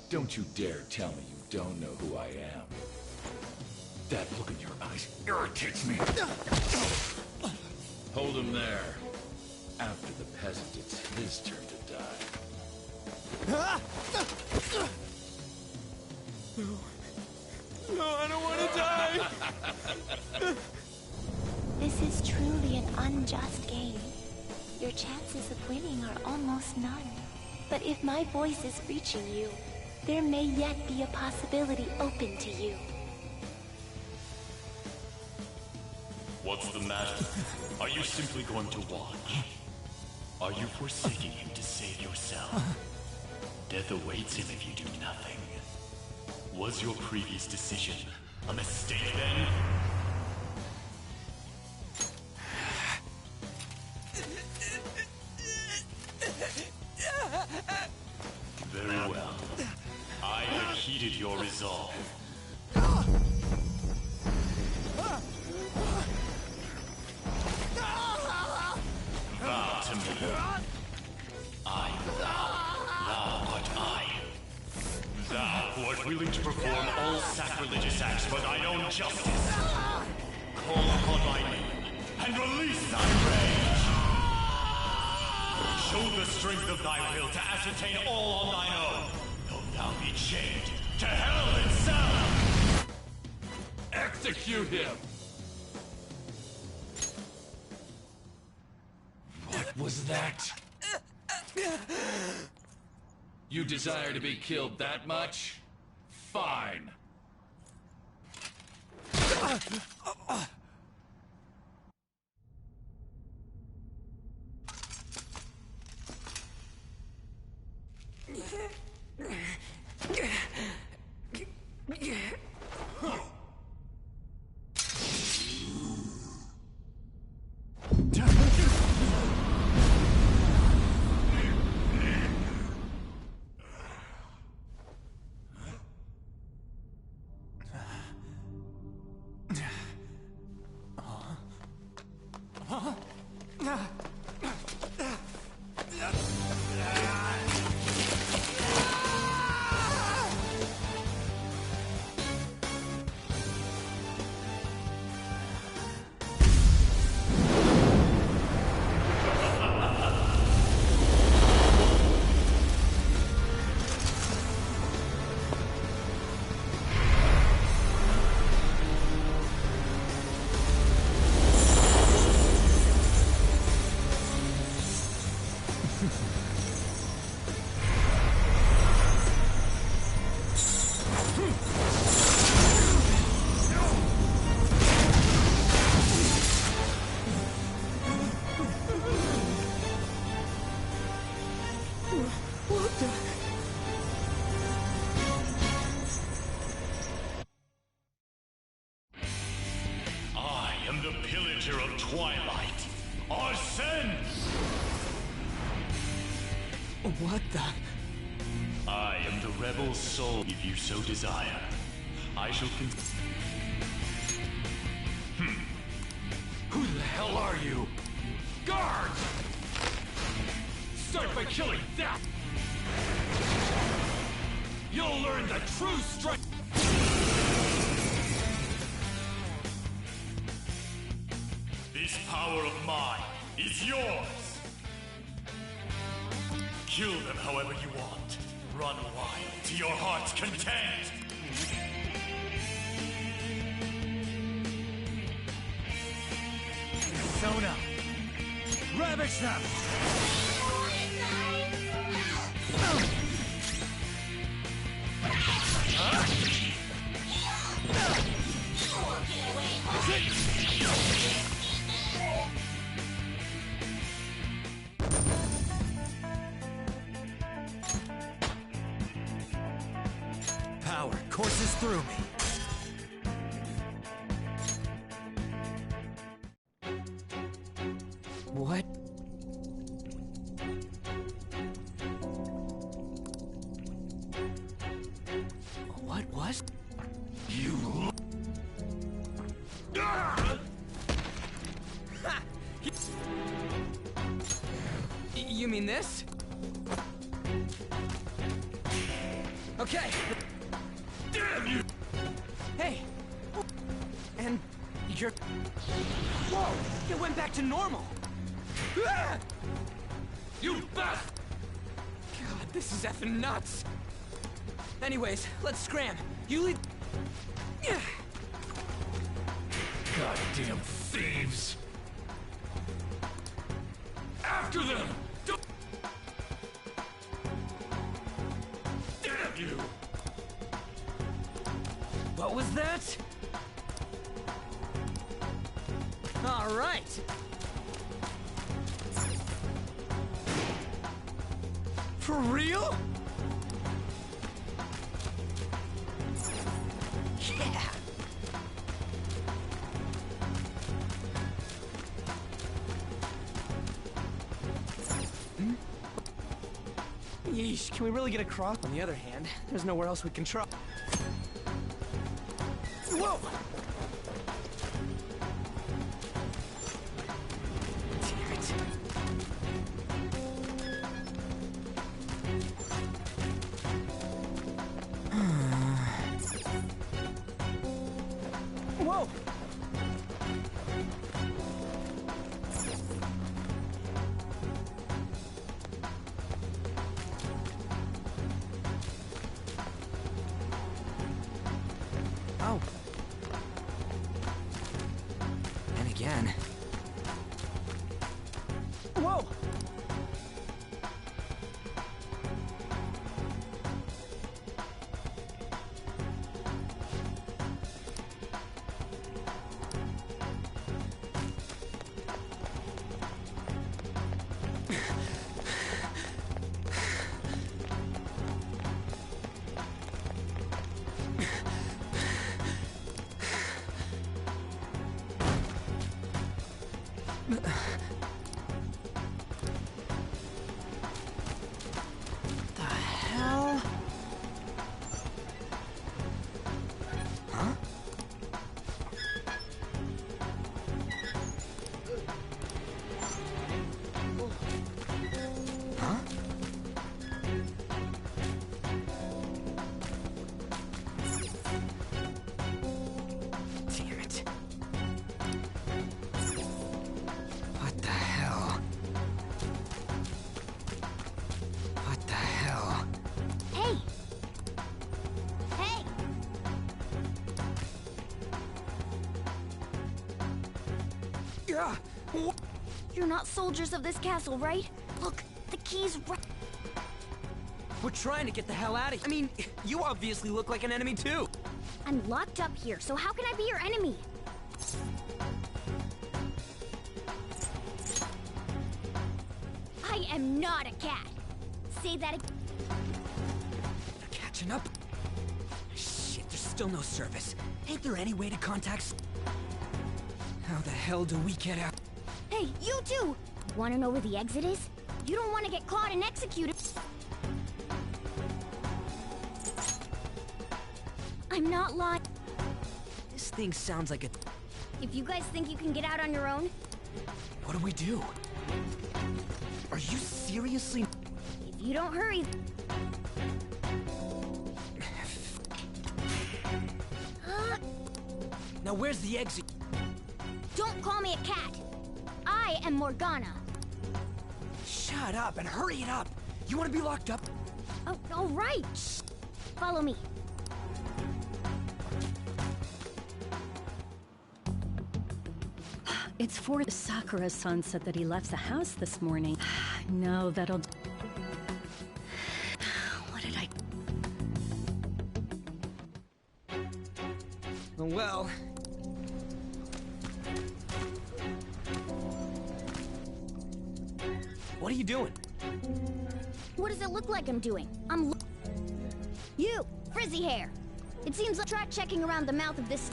Don't you dare tell me you don't know who I am. That look in your eyes irritates me. Hold him there. After the peasant, it's his turn to die. No, I don't want to die! This is truly an unjust game. Your chances of winning are almost none. But if my voice is reaching you, there may yet be a possibility open to you. What's the matter? Are you simply going to watch? Are you forsaking him to save yourself? Death awaits him if you do nothing. Was your previous decision a mistake then? Very well. I have heeded your resolve. Vow to me. I thou art I. Thou who art willing to perform all sacrilegious acts for thine own justice. Call upon my name and release thy rage. Show the strength of thy will to ascertain all on thine own, though thou be chained to hell itself! Execute him! What was that? You desire to be killed that much? Fine. I am the pillager of Twilight, Arsene! What the? I am the rebel soul, if you so desire. I shall Who the hell are you? Guards! Start by killing that! You'll learn the true strength! This power of mine is yours! Kill them however you want. Run wild to your heart's content! Sona! Ravage them! Power courses through me. What? What was? You... Ha! You mean this? Okay. Damn you! Hey! And you're... Whoa! It went back to normal! Ah! You bastard! God, this is effing nuts! Anyways, let's scram. You lead... Yeah. Goddamn thieves! After them! Don't... Damn you! What was that? All right. For real? Yeah. Yeesh, can we really get across? On the other hand, there's nowhere else we can try. Whoa! Damn it. Whoa! Oh. You're not soldiers of this castle, right? Look, the key's right. We're trying to get the hell out of here. I mean, you obviously look like an enemy too. I'm locked up here, so how can I be your enemy? I am not a cat. Say that again. They're catching up. Shit, there's still no service. Ain't there any way to contact... How the hell do we get out? Hey, you too! Wanna know where the exit is? You don't want to get caught and executed. I'm not lying. This thing sounds like a... If you guys think you can get out on your own... What do we do? Are you seriously... If you don't hurry... Now where's the exit? Don't call me a cat. I am Morgana. Shut up and hurry it up. You want to be locked up? Oh, all right. Shh. Follow me. It's for Sakura-san said that he left the house this morning. No, that'll... What did I... Well... What are you doing? What does it look like I'm doing? You! Frizzy hair! It seems like try checking around the mouth of this...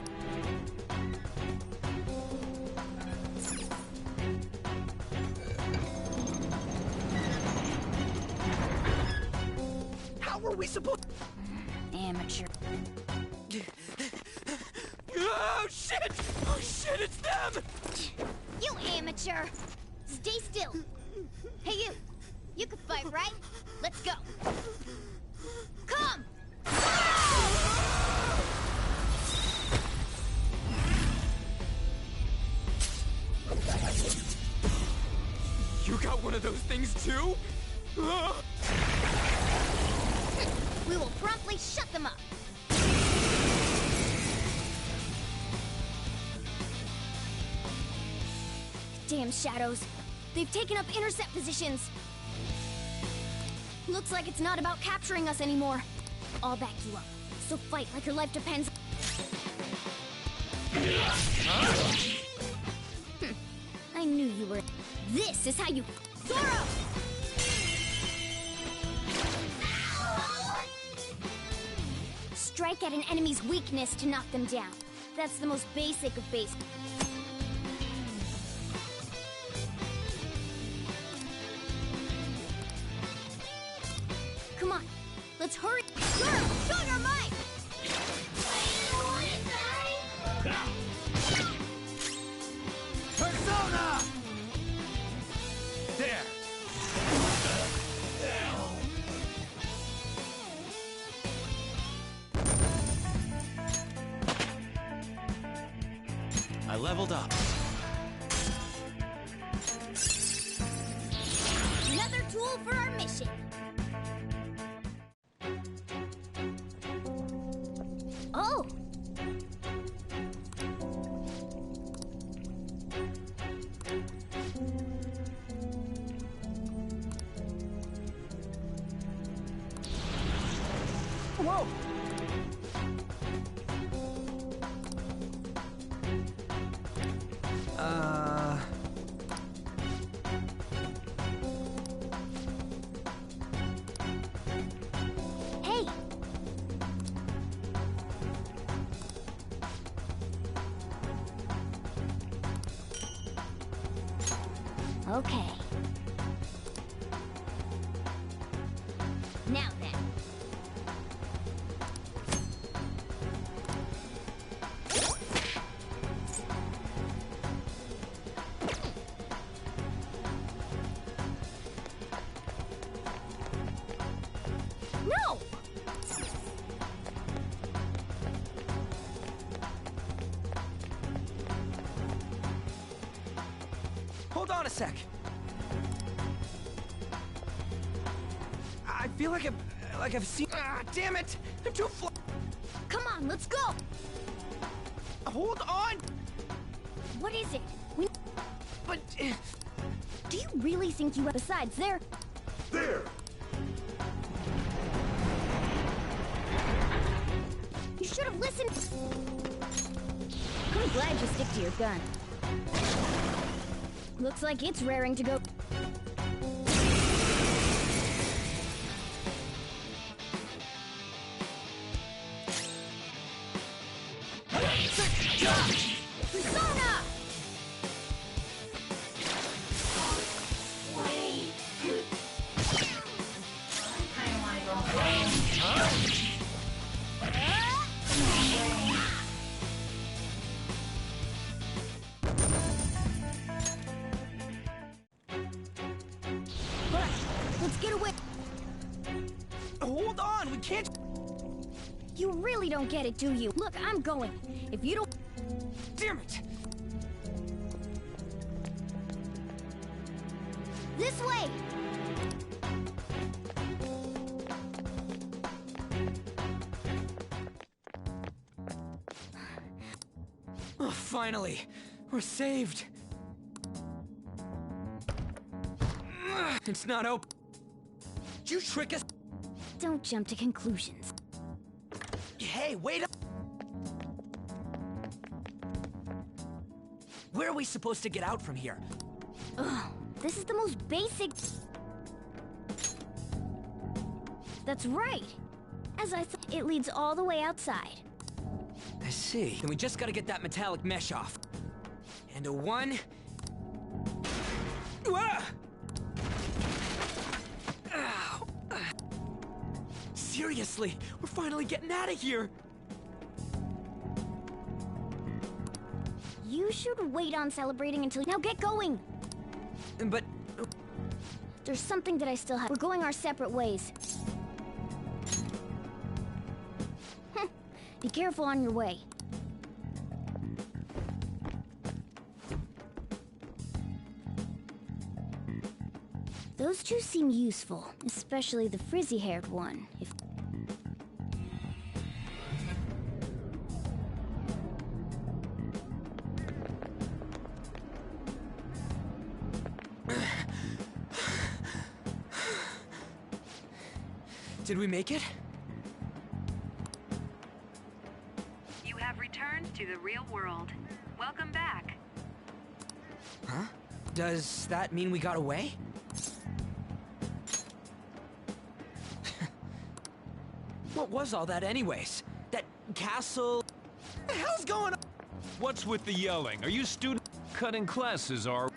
How were we supposed... Amateur. Oh, shit! Oh, shit, it's them! You amateur! Stay still! Hey, you! You can fight, right? Let's go! Come! You got one of those things, too? We will promptly shut them up! Damn shadows! They've taken up intercept positions! Looks like it's not about capturing us anymore. I'll back you up, so fight like your life depends. I knew you were... This is how you... Zoro! Strike at an enemy's weakness to knock them down. That's the most basic of basic. Come on, let's hurry. Zoro, show your might! Persona! There! I leveled up. Another tool for our mission. Oh! Whoa! Hey! Okay. Now then. No! Hold on a sec. I feel like I've seen... Ah, damn it! I'm too Come on, let's go! Hold on! What is it? But... Do you really think you... Besides, there... There! You should have listened... I'm glad you stick to your gun. Looks like it's raring to go... Persona! Let's get away. Hold on, we can't... You really don't get it, do you? Look, I'm going. If you don't... Damn it! This way! Oh, finally! We're saved! It's not open. Did you trick us? Don't jump to conclusions. Hey, wait up! Where are we supposed to get out from here? Ugh, this is the most basic... That's right! As I thought, it leads all the way outside. I see. Then we just gotta get that metallic mesh off. And a one... Ah! Ow. Seriously, we're finally getting out of here! You should wait on celebrating until... Now get going! But... There's something that I still have. We're going our separate ways. Be careful on your way. Those two seem useful, especially the frizzy-haired one. If Did we make it? You have returned to the real world. Welcome back. Huh? Does that mean we got away? What was all that anyways? That castle... What the hell's going on? What's with the yelling? Are you student cutting classes, are...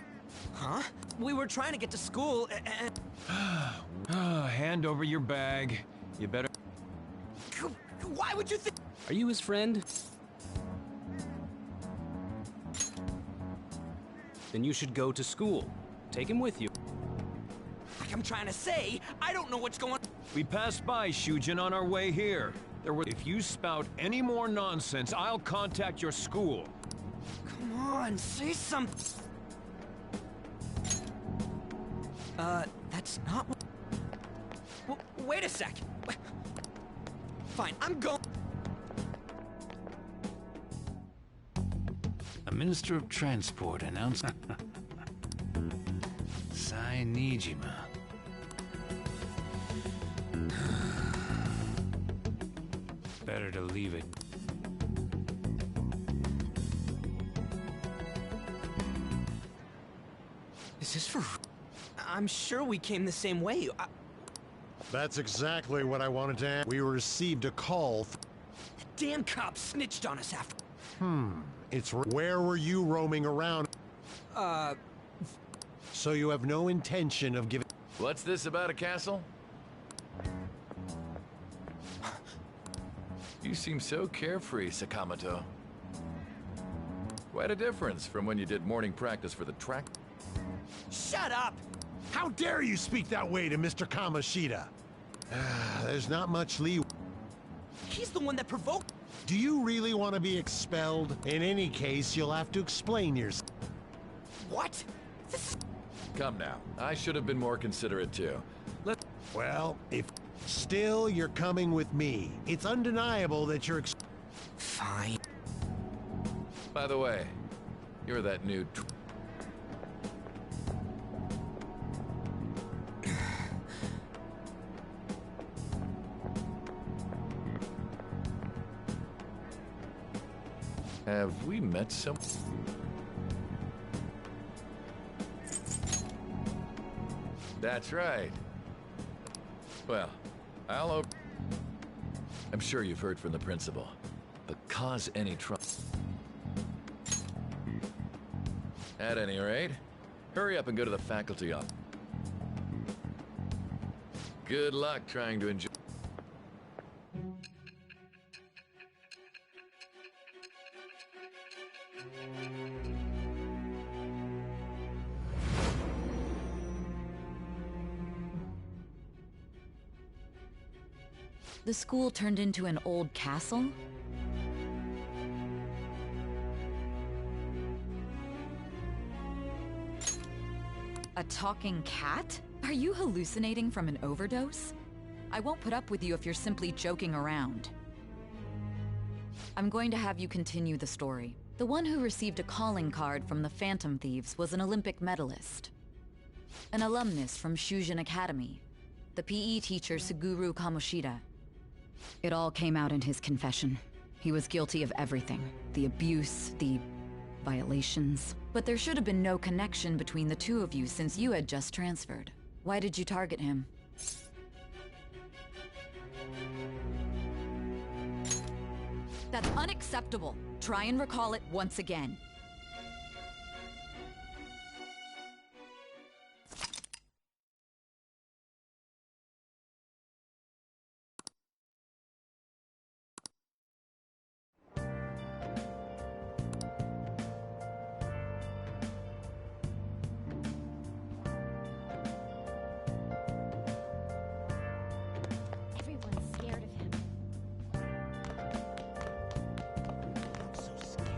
Huh? We were trying to get to school and... Hand over your bag. You better... Why would you think... Are you his friend? Then you should go to school. Take him with you. Like I'm trying to say, I don't know what's going on. We passed by Shujin on our way here. If you spout any more nonsense, I'll contact your school. Come on, say something. That's not what... Wait a sec. Fine, I'm going... A Minister of Transport announced... Sai Nijima. Better to leave it. Is this for... I'm sure we came the same way. That's exactly what I wanted to ask. We received a call. The damn cop snitched on us after... Where were you roaming around? So you have no intention of giving... What's this about a castle? You seem so carefree, Sakamoto. Quite a difference from when you did morning practice for the track. Shut up! How dare you speak that way to Mr. Kamoshida? There's not much leeway. He's the one that provoked... Do you really want to be expelled? In any case, you'll have to explain yourself. What? Come now. I should have been more considerate too. Well, if still you're coming with me, it's undeniable that you're... Fine. By the way, you're that new... Have we met some... That's right. Well, I'm sure you've heard from the principal, but cause any trouble. At any rate, hurry up and go to the faculty office. Good luck trying to enjoy... The school turned into an old castle? A talking cat? Are you hallucinating from an overdose? I won't put up with you if you're simply joking around. I'm going to have you continue the story. The one who received a calling card from the Phantom Thieves was an Olympic medalist. An alumnus from Shujin Academy. The PE teacher Suguru Kamoshida. It all came out in his confession. He was guilty of everything. The abuse, the violations. But there should have been no connection between the two of you since you had just transferred. Why did you target him? That's unacceptable. Try and recall it once again. Everyone's scared of him. So scary.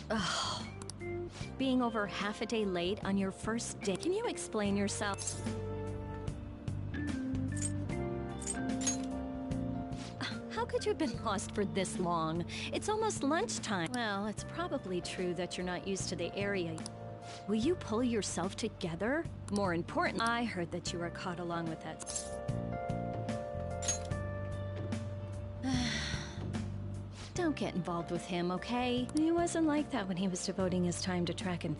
Ugh. Being over half a day late on your first day. Can you explain yourself? How could you have been lost for this long? It's almost lunchtime. Well, it's probably true that you're not used to the area. Will you pull yourself together? More important, I heard that you were caught along with that. Don't get involved with him, okay? He wasn't like that when he was devoting his time to track and...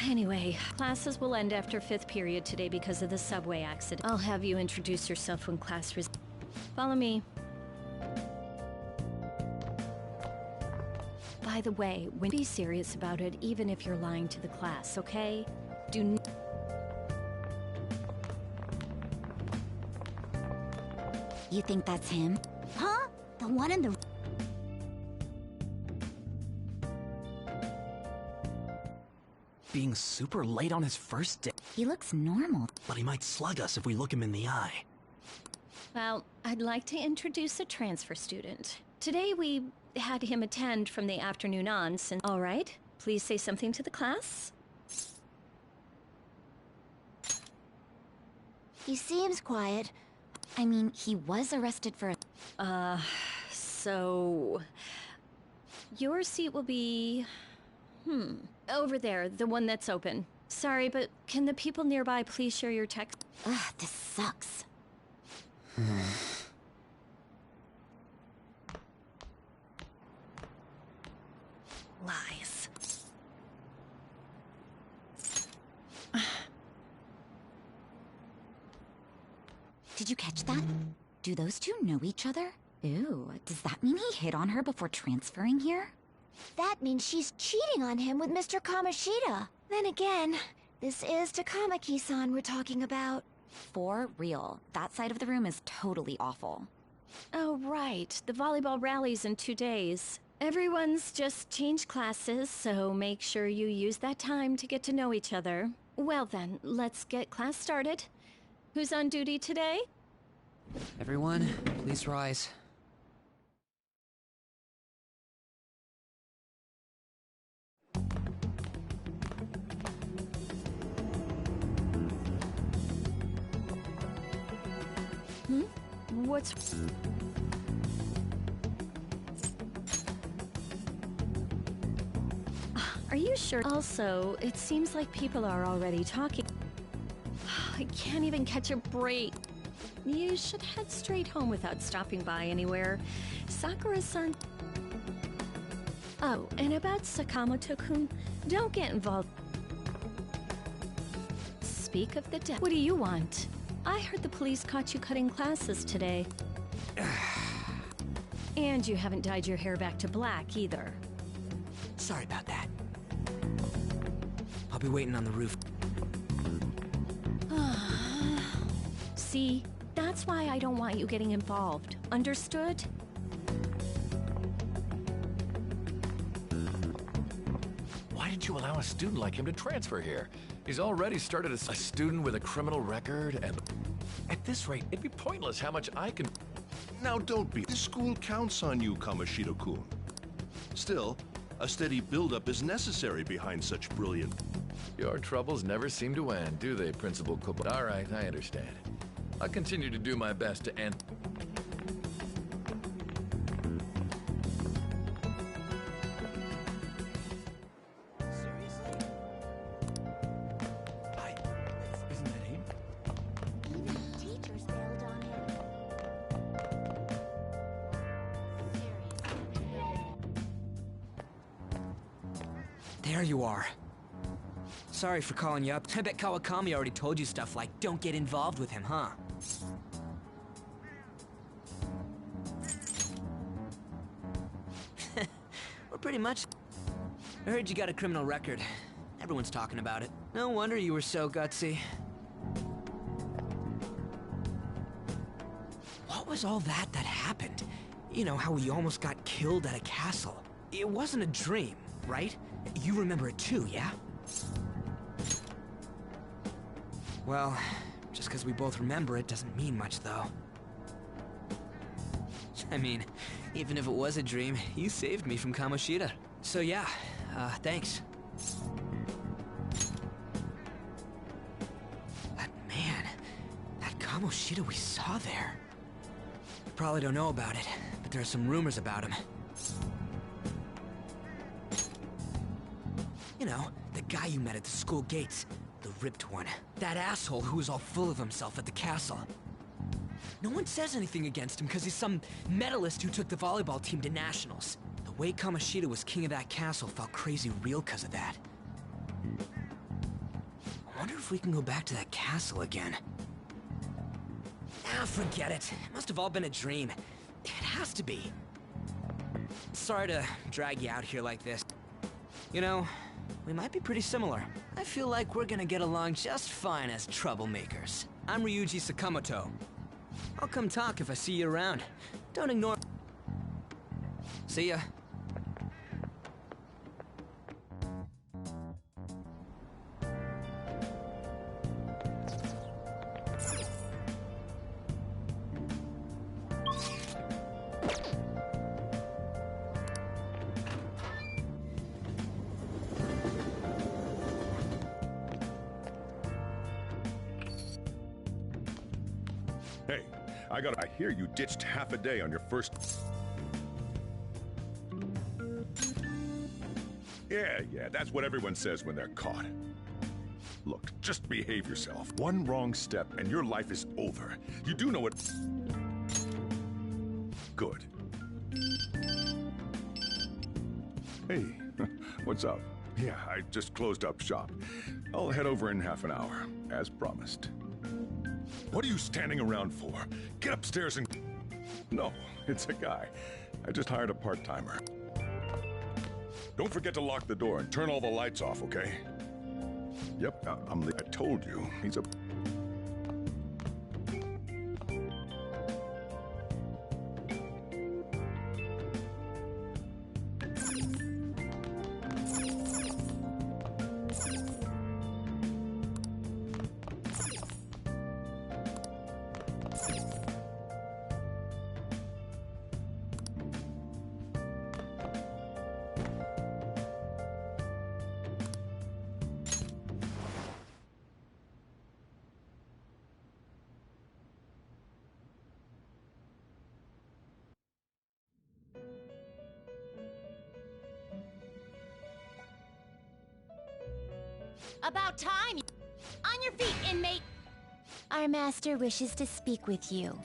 Anyway, classes will end after 5th period today because of the subway accident. I'll have you introduce yourself when class Follow me. By the way, be serious about it, even if you're lying to the class, okay? You think that's him? Huh? The one in the... Being super late on his first day. He looks normal. But he might slug us if we look him in the eye. Well, I'd like to introduce a transfer student. Today we had him attend from the afternoon on since... All right, please say something to the class. He seems quiet. I mean, he was arrested for... So... Your seat will be... Over there, the one that's open. Sorry, but can the people nearby please share your text? Ugh, this sucks. Lies. Did you catch that? Do those two know each other? Ew, does that mean he hit on her before transferring here? That means she's cheating on him with Mr. Kamoshida. Then again, this is Takamaki-san we're talking about. For real, that side of the room is totally awful. Oh, right. The volleyball rally's in 2 days. Everyone's just changed classes, so make sure you use that time to get to know each other. Well then, let's get class started. Who's on duty today? Everyone, please rise. What's... Are you sure? Also, it seems like people are already talking. I can't even catch a break. You should head straight home without stopping by anywhere. Sakura-san... Oh, and about Sakamoto-kun, don't get involved. Speak of the dead. What do you want? I heard the police caught you cutting classes today. And you haven't dyed your hair back to black, either. Sorry about that. I'll be waiting on the roof. See, that's why I don't want you getting involved. Understood? Why did you allow a student like him to transfer here? He's already started as a student with a criminal record, and at this rate, it'd be pointless how much I can... Now don't be... This school counts on you, Kamoshida-kun. Still, a steady buildup is necessary behind such brilliant... Your troubles never seem to end, do they, Principal Kobo? All right, I understand. I'll continue to do my best to end... There you are. Sorry for calling you up. I bet Kawakami already told you stuff like, don't get involved with him, huh? Well, pretty much. I heard you got a criminal record. Everyone's talking about it. No wonder you were so gutsy. What was all that happened? You know, how we almost got killed at a castle. It wasn't a dream, right? You remember it too, yeah? Well, just because we both remember it doesn't mean much, though. I mean, even if it was a dream, you saved me from Kamoshida. So yeah, thanks. That man, that Kamoshida we saw there. You probably don't know about it, but there are some rumors about him. You know, the guy you met at the school gates. The ripped one. That asshole who was all full of himself at the castle. No one says anything against him because he's some medalist who took the volleyball team to nationals. The way Kamoshida was king of that castle felt crazy real because of that. I wonder if we can go back to that castle again. Ah, forget it. It must have all been a dream. It has to be. Sorry to drag you out here like this. You know, we might be pretty similar. I feel like we're gonna get along just fine as troublemakers. I'm Ryuji Sakamoto. I'll come talk if I see you around. Don't ignore... See ya. Hey, I hear you ditched half a day on your first... Yeah, that's what everyone says when they're caught. Look, just behave yourself. One wrong step and your life is over. You do know it... Good. Hey, what's up? Yeah, I just closed up shop. I'll head over in half an hour, as promised. What are you standing around for? Get upstairs and... No, it's a guy. I just hired a part-timer. Don't forget to lock the door and turn all the lights off, okay? Yep, I told you. He's a... About time! On your feet, inmate! Our master wishes to speak with you.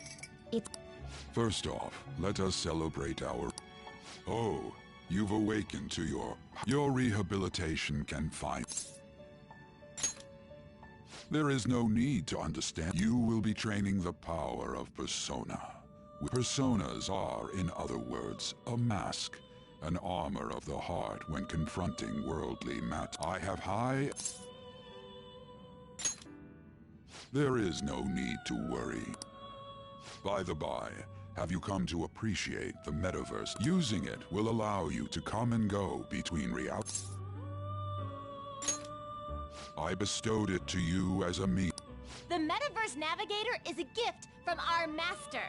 It's... First off, let us celebrate our... Oh, you've awakened to your rehabilitation can find... There is no need to understand. You will be training the power of persona. Personas are, in other words, a mask. An armor of the heart when confronting worldly matter. I have high... There is no need to worry. By the by, have you come to appreciate the metaverse? Using it will allow you to come and go between realities. I bestowed it to you as a means. The Metaverse Navigator is a gift from our master.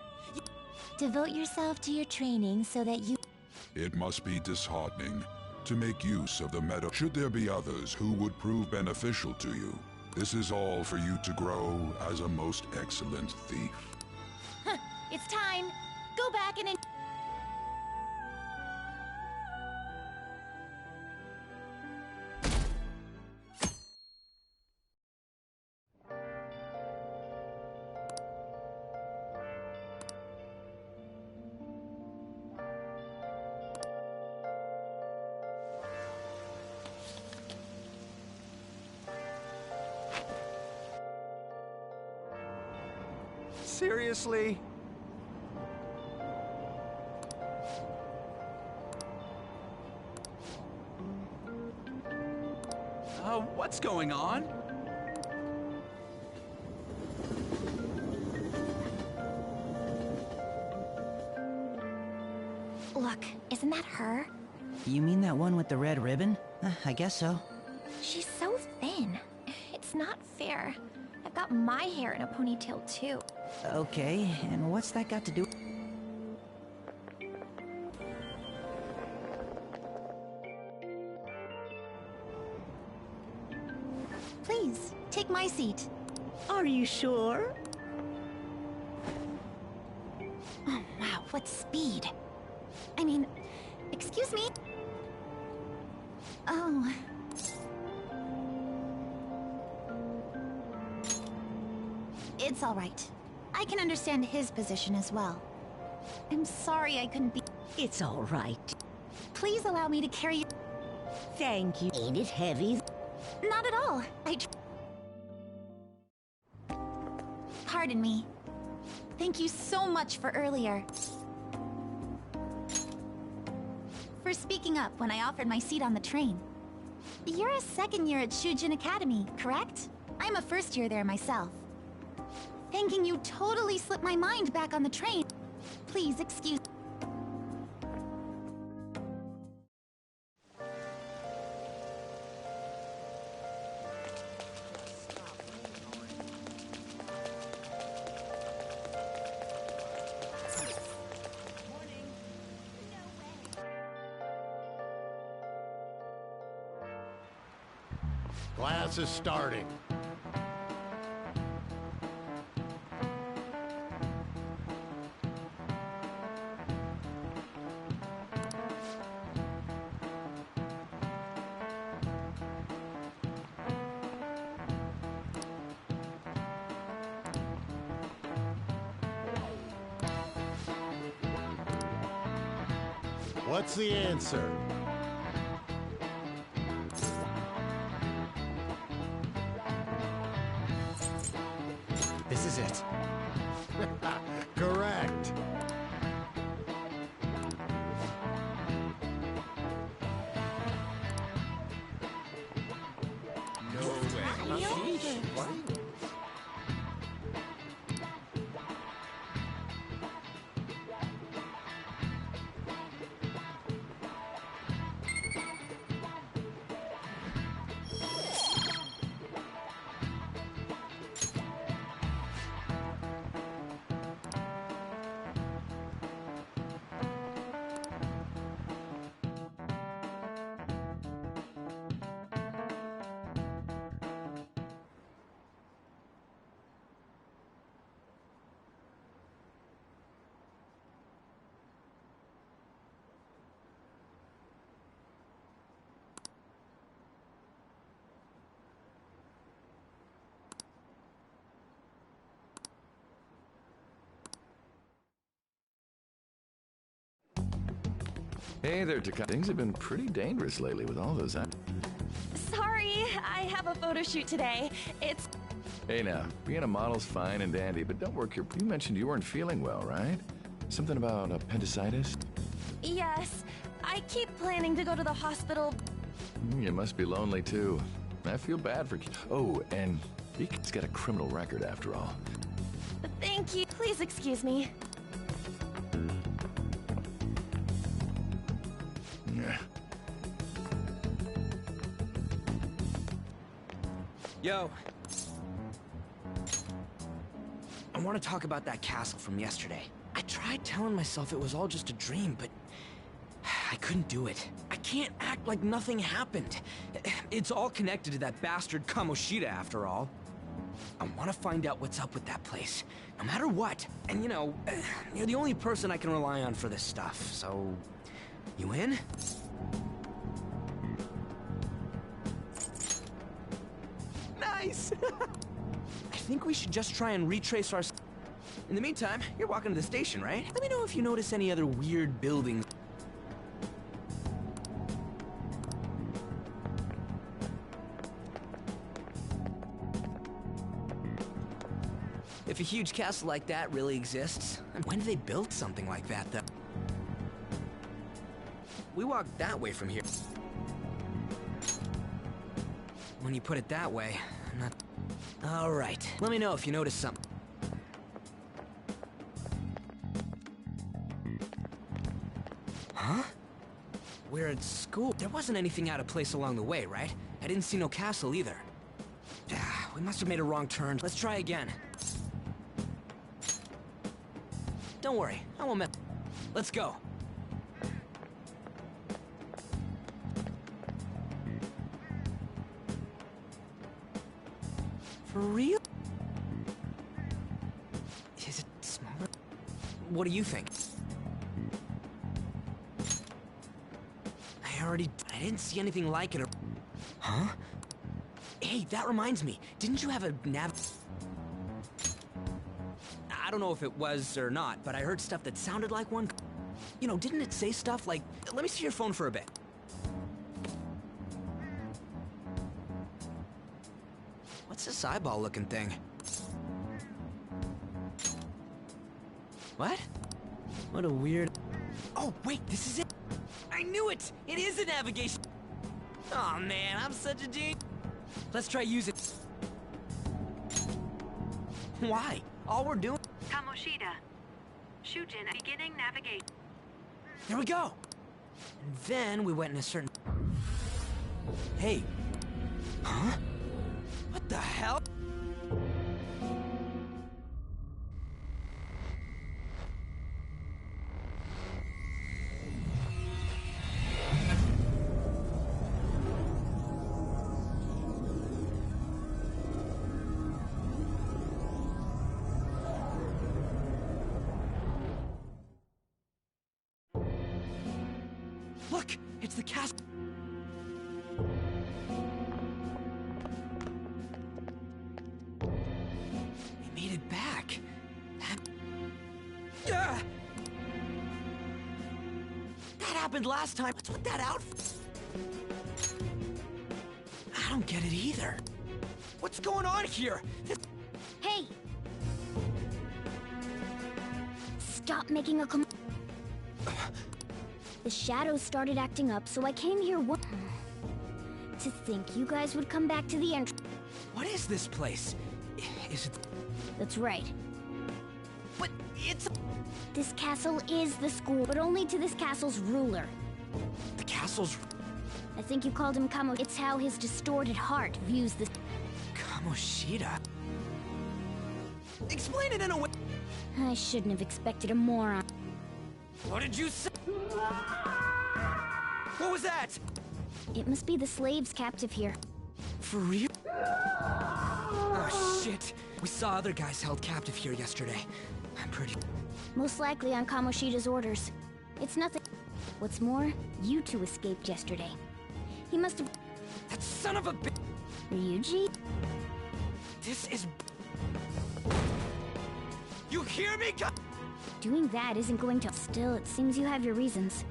Devote yourself to your training so that you... It must be disheartening to make use of the meta. Should there be others who would prove beneficial to you, this is all for you to grow as a most excellent thief. Huh, it's time. Go back and... Seriously? What's going on? Look, isn't that her? You mean that one with the red ribbon? I guess so. She's so thin. It's not fair. I've got my hair in a ponytail too. Okay, and what's that got to do? Please, take my seat. Are you sure? Oh, wow, what speed. I mean, excuse me? Oh. It's all right. I can understand his position as well. I'm sorry I couldn't be... It's all right. Please allow me to carry you... Thank you. Ain't it heavy? Not at all. Pardon me. Thank you so much for earlier. For speaking up when I offered my seat on the train. You're a second year at Shujin Academy, correct? I'm a first year there myself. Thanking you totally slipped my mind back on the train. Please excuse... Class is starting. What's the answer? This is it. Correct. No way. What? Hey there, Taka. Things have been pretty dangerous lately with all those... Sorry, I have a photo shoot today. It's... Hey now, being a model's fine and dandy, but don't work your... You mentioned you weren't feeling well, right? Something about appendicitis? Yes, I keep planning to go to the hospital. You must be lonely, too. I feel bad for... Oh, and he's got a criminal record, after all. Thank you. Please excuse me. Yo. I want to talk about that castle from yesterday. I tried telling myself it was all just a dream, but I couldn't do it. I can't act like nothing happened. It's all connected to that bastard Kamoshida, after all. I want to find out what's up with that place, no matter what. And you know, you're the only person I can rely on for this stuff, so... You in? Nice! I think we should just try and retrace our... In the meantime, you're walking to the station, right? Let me know if you notice any other weird buildings. If a huge castle like that really exists, when did they build something like that, though? We walked that way from here. When you put it that way, I'm not... All right, let me know if you notice something. Huh? We're at school. There wasn't anything out of place along the way, right? I didn't see no castle either. We must have made a wrong turn. Let's try again. Don't worry, I won't mess. Let's go. For real? Is it smaller? What do you think? I didn't see anything like it. Huh? Hey, that reminds me. Didn't you have a nav... I don't know if it was or not, but I heard stuff that sounded like one. You know, didn't it say stuff like... Let me see your phone for a bit. What's this eyeball-looking thing? What? What a weird... Oh, wait, this is it! I knew it! It is a navigation! Oh man, I'm such a genius! Let's try using... Why? All we're doing... Kamoshida. Shujin beginning navigate. There we go! And then we went in a certain... Hey. Huh? What the hell? Look! It's the castle! We made it back! That happened last time! What's with that outfit? I don't get it either. What's going on here? Hey! Stop making a The shadows started acting up, so I came here to think you guys would come back to the entrance. What is this place? Is it... That's right. But it's... This castle is the school, but only to this castle's ruler. The castle's... I think you called him Kamo. It's how his distorted heart views the... Kamoshida? Explain it in a way... I shouldn't have expected a moron. What did you say? What was that? It must be the slaves captive here. For real? Oh, shit. We saw other guys held captive here yesterday. I'm pretty... Most likely on Kamoshida's orders. It's nothing... What's more, you two escaped yesterday. He must have... That son of a bitch! Ryuji? This is... You hear me? Doing that isn't going to... Still, it seems you have your reasons.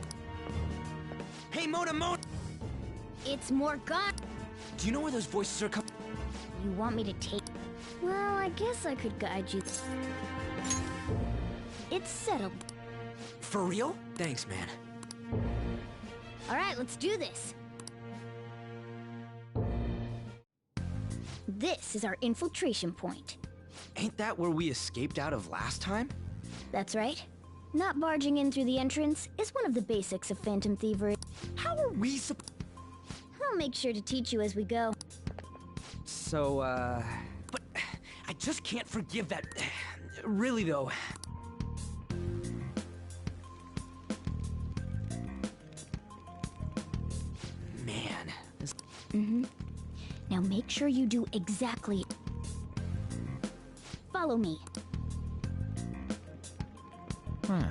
Hey, Mona! It's Morgan! Do you know where those voices are coming? You want me to take... Well, I guess I could guide you. It's settled. For real? Thanks, man. Alright, let's do this. This is our infiltration point. Ain't that where we escaped out of last time? That's right. Not barging in through the entrance is one of the basics of phantom thievery. How are we I'll make sure to teach you as we go. So, But I just can't forgive that... Really, though. Man. Now make sure you do exactly... Follow me. Huh.